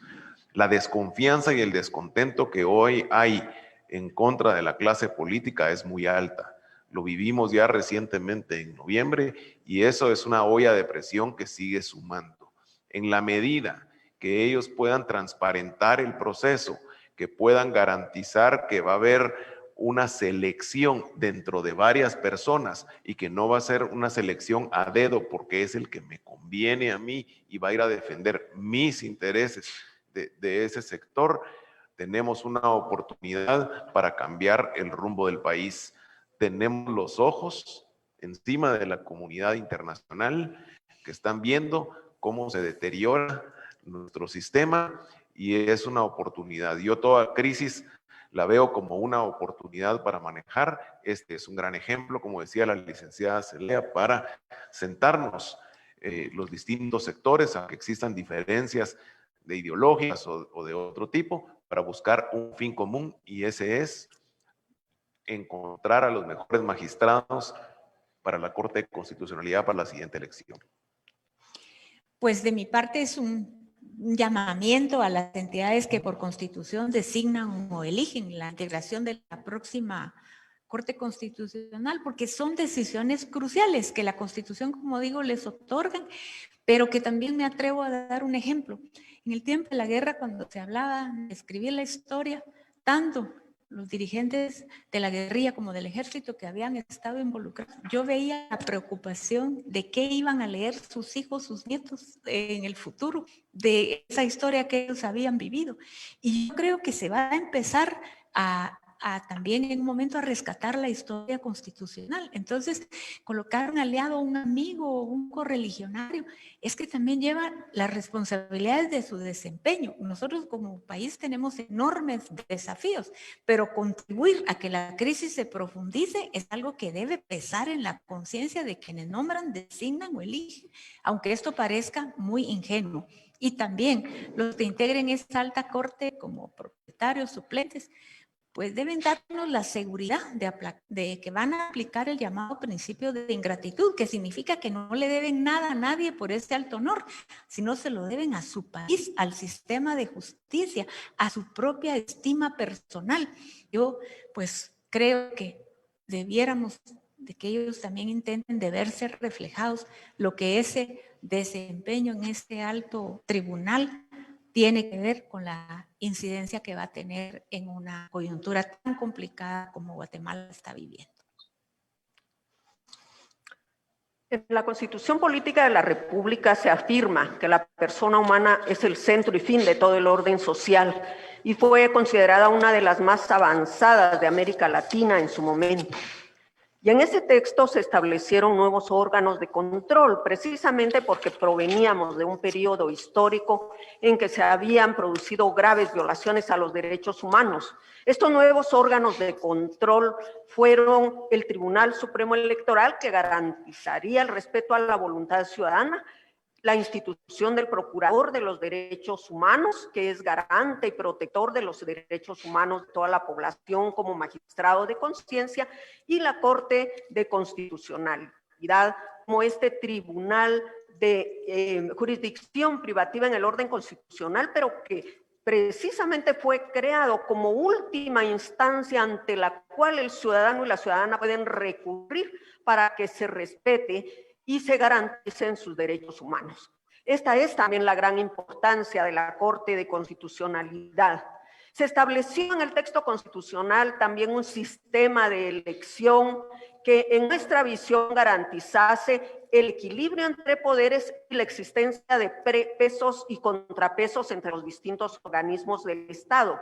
La desconfianza y el descontento que hoy hay en contra de la clase política es muy alta. Lo vivimos ya recientemente en noviembre y eso es una olla de presión que sigue sumando. En la medida que ellos puedan transparentar el proceso, que puedan garantizar que va a haber una selección dentro de varias personas y que no va a ser una selección a dedo porque es el que me conviene a mí y va a ir a defender mis intereses de ese sector, Tenemos una oportunidad para cambiar el rumbo del país. Tenemos los ojos encima de la comunidad internacional que están viendo cómo se deteriora nuestro sistema y es una oportunidad. Yo toda crisis la veo como una oportunidad para manejar. Este es un gran ejemplo, como decía la licenciada Celea, para sentarnos los distintos sectores, aunque existan diferencias de ideologías o de otro tipo, para buscar un fin común, y ese es encontrar a los mejores magistrados para la Corte de Constitucionalidad para la siguiente elección. Pues de mi parte es un llamamiento a las entidades que por constitución designan o eligen la integración de la próxima Corte Constitucional, porque son decisiones cruciales que la Constitución, como digo, les otorgan, pero que también me atrevo a dar un ejemplo. En el tiempo de la guerra, cuando se hablaba de escribir la historia, tanto los dirigentes de la guerrilla como del ejército que habían estado involucrados, yo veía la preocupación de qué iban a leer sus hijos, sus nietos en el futuro, de esa historia que ellos habían vivido. Y yo creo que se va a empezar a también en un momento a rescatar la historia constitucional. Entonces, colocar un aliado, un amigo, un correligionario, es que también lleva las responsabilidades de su desempeño. Nosotros como país tenemos enormes desafíos, pero contribuir a que la crisis se profundice es algo que debe pesar en la conciencia de quienes nombran, designan o eligen, aunque esto parezca muy ingenuo. Y también los que integren esta alta corte como propietarios, suplentes, pues deben darnos la seguridad de que van a aplicar el llamado principio de ingratitud, que significa que no le deben nada a nadie por este alto honor, sino se lo deben a su país, al sistema de justicia, a su propia estima personal. Yo pues creo que debiéramos de que ellos también intenten de verse reflejados lo que ese desempeño en este alto tribunal tiene que ver con la incidencia que va a tener en una coyuntura tan complicada como Guatemala está viviendo. En la Constitución Política de la República se afirma que la persona humana es el centro y fin de todo el orden social y fue considerada una de las más avanzadas de América Latina en su momento. Y en ese texto se establecieron nuevos órganos de control, precisamente porque proveníamos de un periodo histórico en que se habían producido graves violaciones a los derechos humanos. Estos nuevos órganos de control fueron el Tribunal Supremo Electoral, que garantizaría el respeto a la voluntad ciudadana, la institución del Procurador de los Derechos Humanos, que es garante y protector de los derechos humanos de toda la población como magistrado de conciencia, y la Corte de Constitucionalidad como este tribunal de jurisdicción privativa en el orden constitucional, pero que precisamente fue creado como última instancia ante la cual el ciudadano y la ciudadana pueden recurrir para que se respete y se garanticen sus derechos humanos. Esta es también la gran importancia de la Corte de Constitucionalidad. Se estableció en el texto constitucional también un sistema de elección que en nuestra visión garantizase el equilibrio entre poderes y la existencia de pesos y contrapesos entre los distintos organismos del Estado.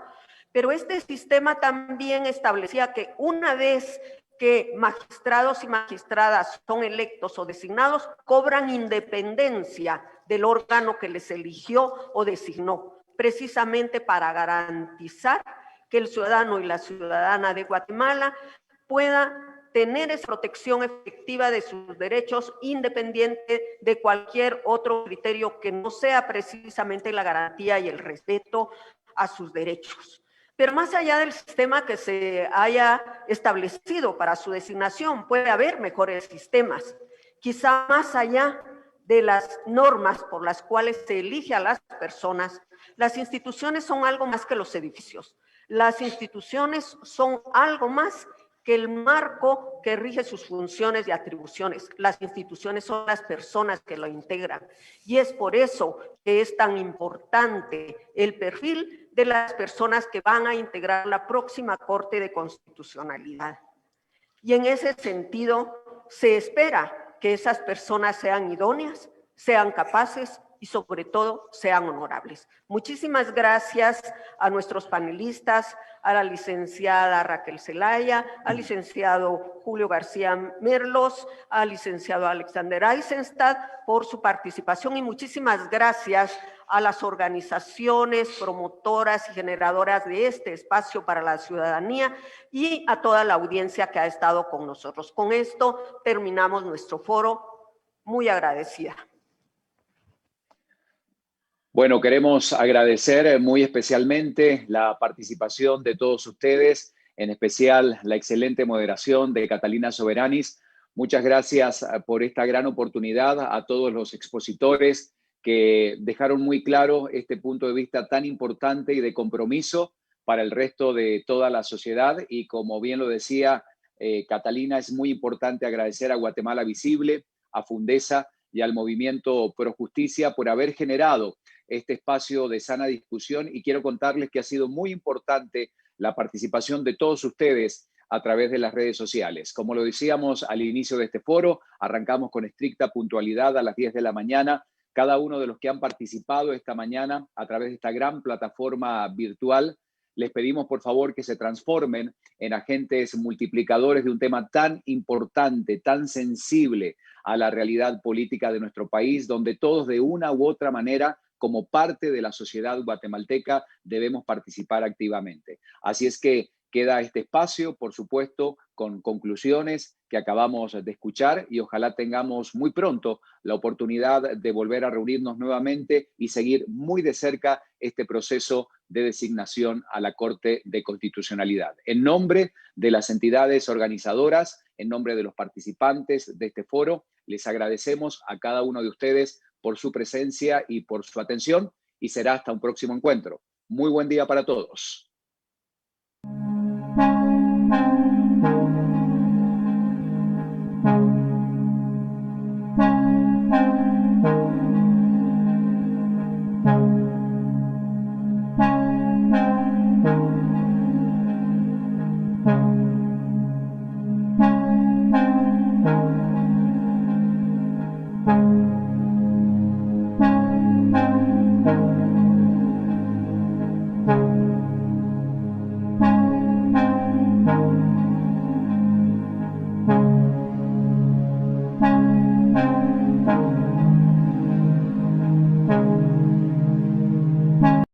Pero este sistema también establecía que una vez que magistrados y magistradas son electos o designados, cobran independencia del órgano que les eligió o designó, precisamente para garantizar que el ciudadano y la ciudadana de Guatemala pueda tener esa protección efectiva de sus derechos independiente de cualquier otro criterio que no sea precisamente la garantía y el respeto a sus derechos. Pero más allá del sistema que se haya establecido para su designación, puede haber mejores sistemas. Quizá más allá de las normas por las cuales se elige a las personas, las instituciones son algo más que los edificios. Las instituciones son algo más que el marco que rige sus funciones y atribuciones. Las instituciones son las personas que lo integran. Y es por eso que es tan importante el perfil de las personas que van a integrar la próxima Corte de Constitucionalidad. Y en ese sentido, se espera que esas personas sean idóneas, sean capaces y y sobre todo sean honorables. Muchísimas gracias a nuestros panelistas, a la licenciada Raquel Zelaya, al licenciado Julio García Merlos, al licenciado Alexander Eisenstadt por su participación y muchísimas gracias a las organizaciones promotoras y generadoras de este espacio para la ciudadanía y a toda la audiencia que ha estado con nosotros. Con esto terminamos nuestro foro. Muy agradecida. Bueno, queremos agradecer muy especialmente la participación de todos ustedes, en especial la excelente moderación de Catalina Soberanis. Muchas gracias por esta gran oportunidad a todos los expositores que dejaron muy claro este punto de vista tan importante y de compromiso para el resto de toda la sociedad. Y como bien lo decía Catalina, es muy importante agradecer a Guatemala Visible, a Fundesa y al Movimiento Pro Justicia por haber generado este espacio de sana discusión, y quiero contarles que ha sido muy importante la participación de todos ustedes a través de las redes sociales. Como lo decíamos al inicio de este foro, arrancamos con estricta puntualidad a las 10 de la mañana. Cada uno de los que han participado esta mañana a través de esta gran plataforma virtual, les pedimos por favor que se transformen en agentes multiplicadores de un tema tan importante, tan sensible a la realidad política de nuestro país, donde todos de una u otra manera, como parte de la sociedad guatemalteca, debemos participar activamente. Así es que queda este espacio, por supuesto, con conclusiones que acabamos de escuchar, y ojalá tengamos muy pronto la oportunidad de volver a reunirnos nuevamente y seguir muy de cerca este proceso de designación a la Corte de Constitucionalidad. En nombre de las entidades organizadoras, en nombre de los participantes de este foro, les agradecemos a cada uno de ustedes por su presencia y por su atención, y será hasta un próximo encuentro. Muy buen día para todos.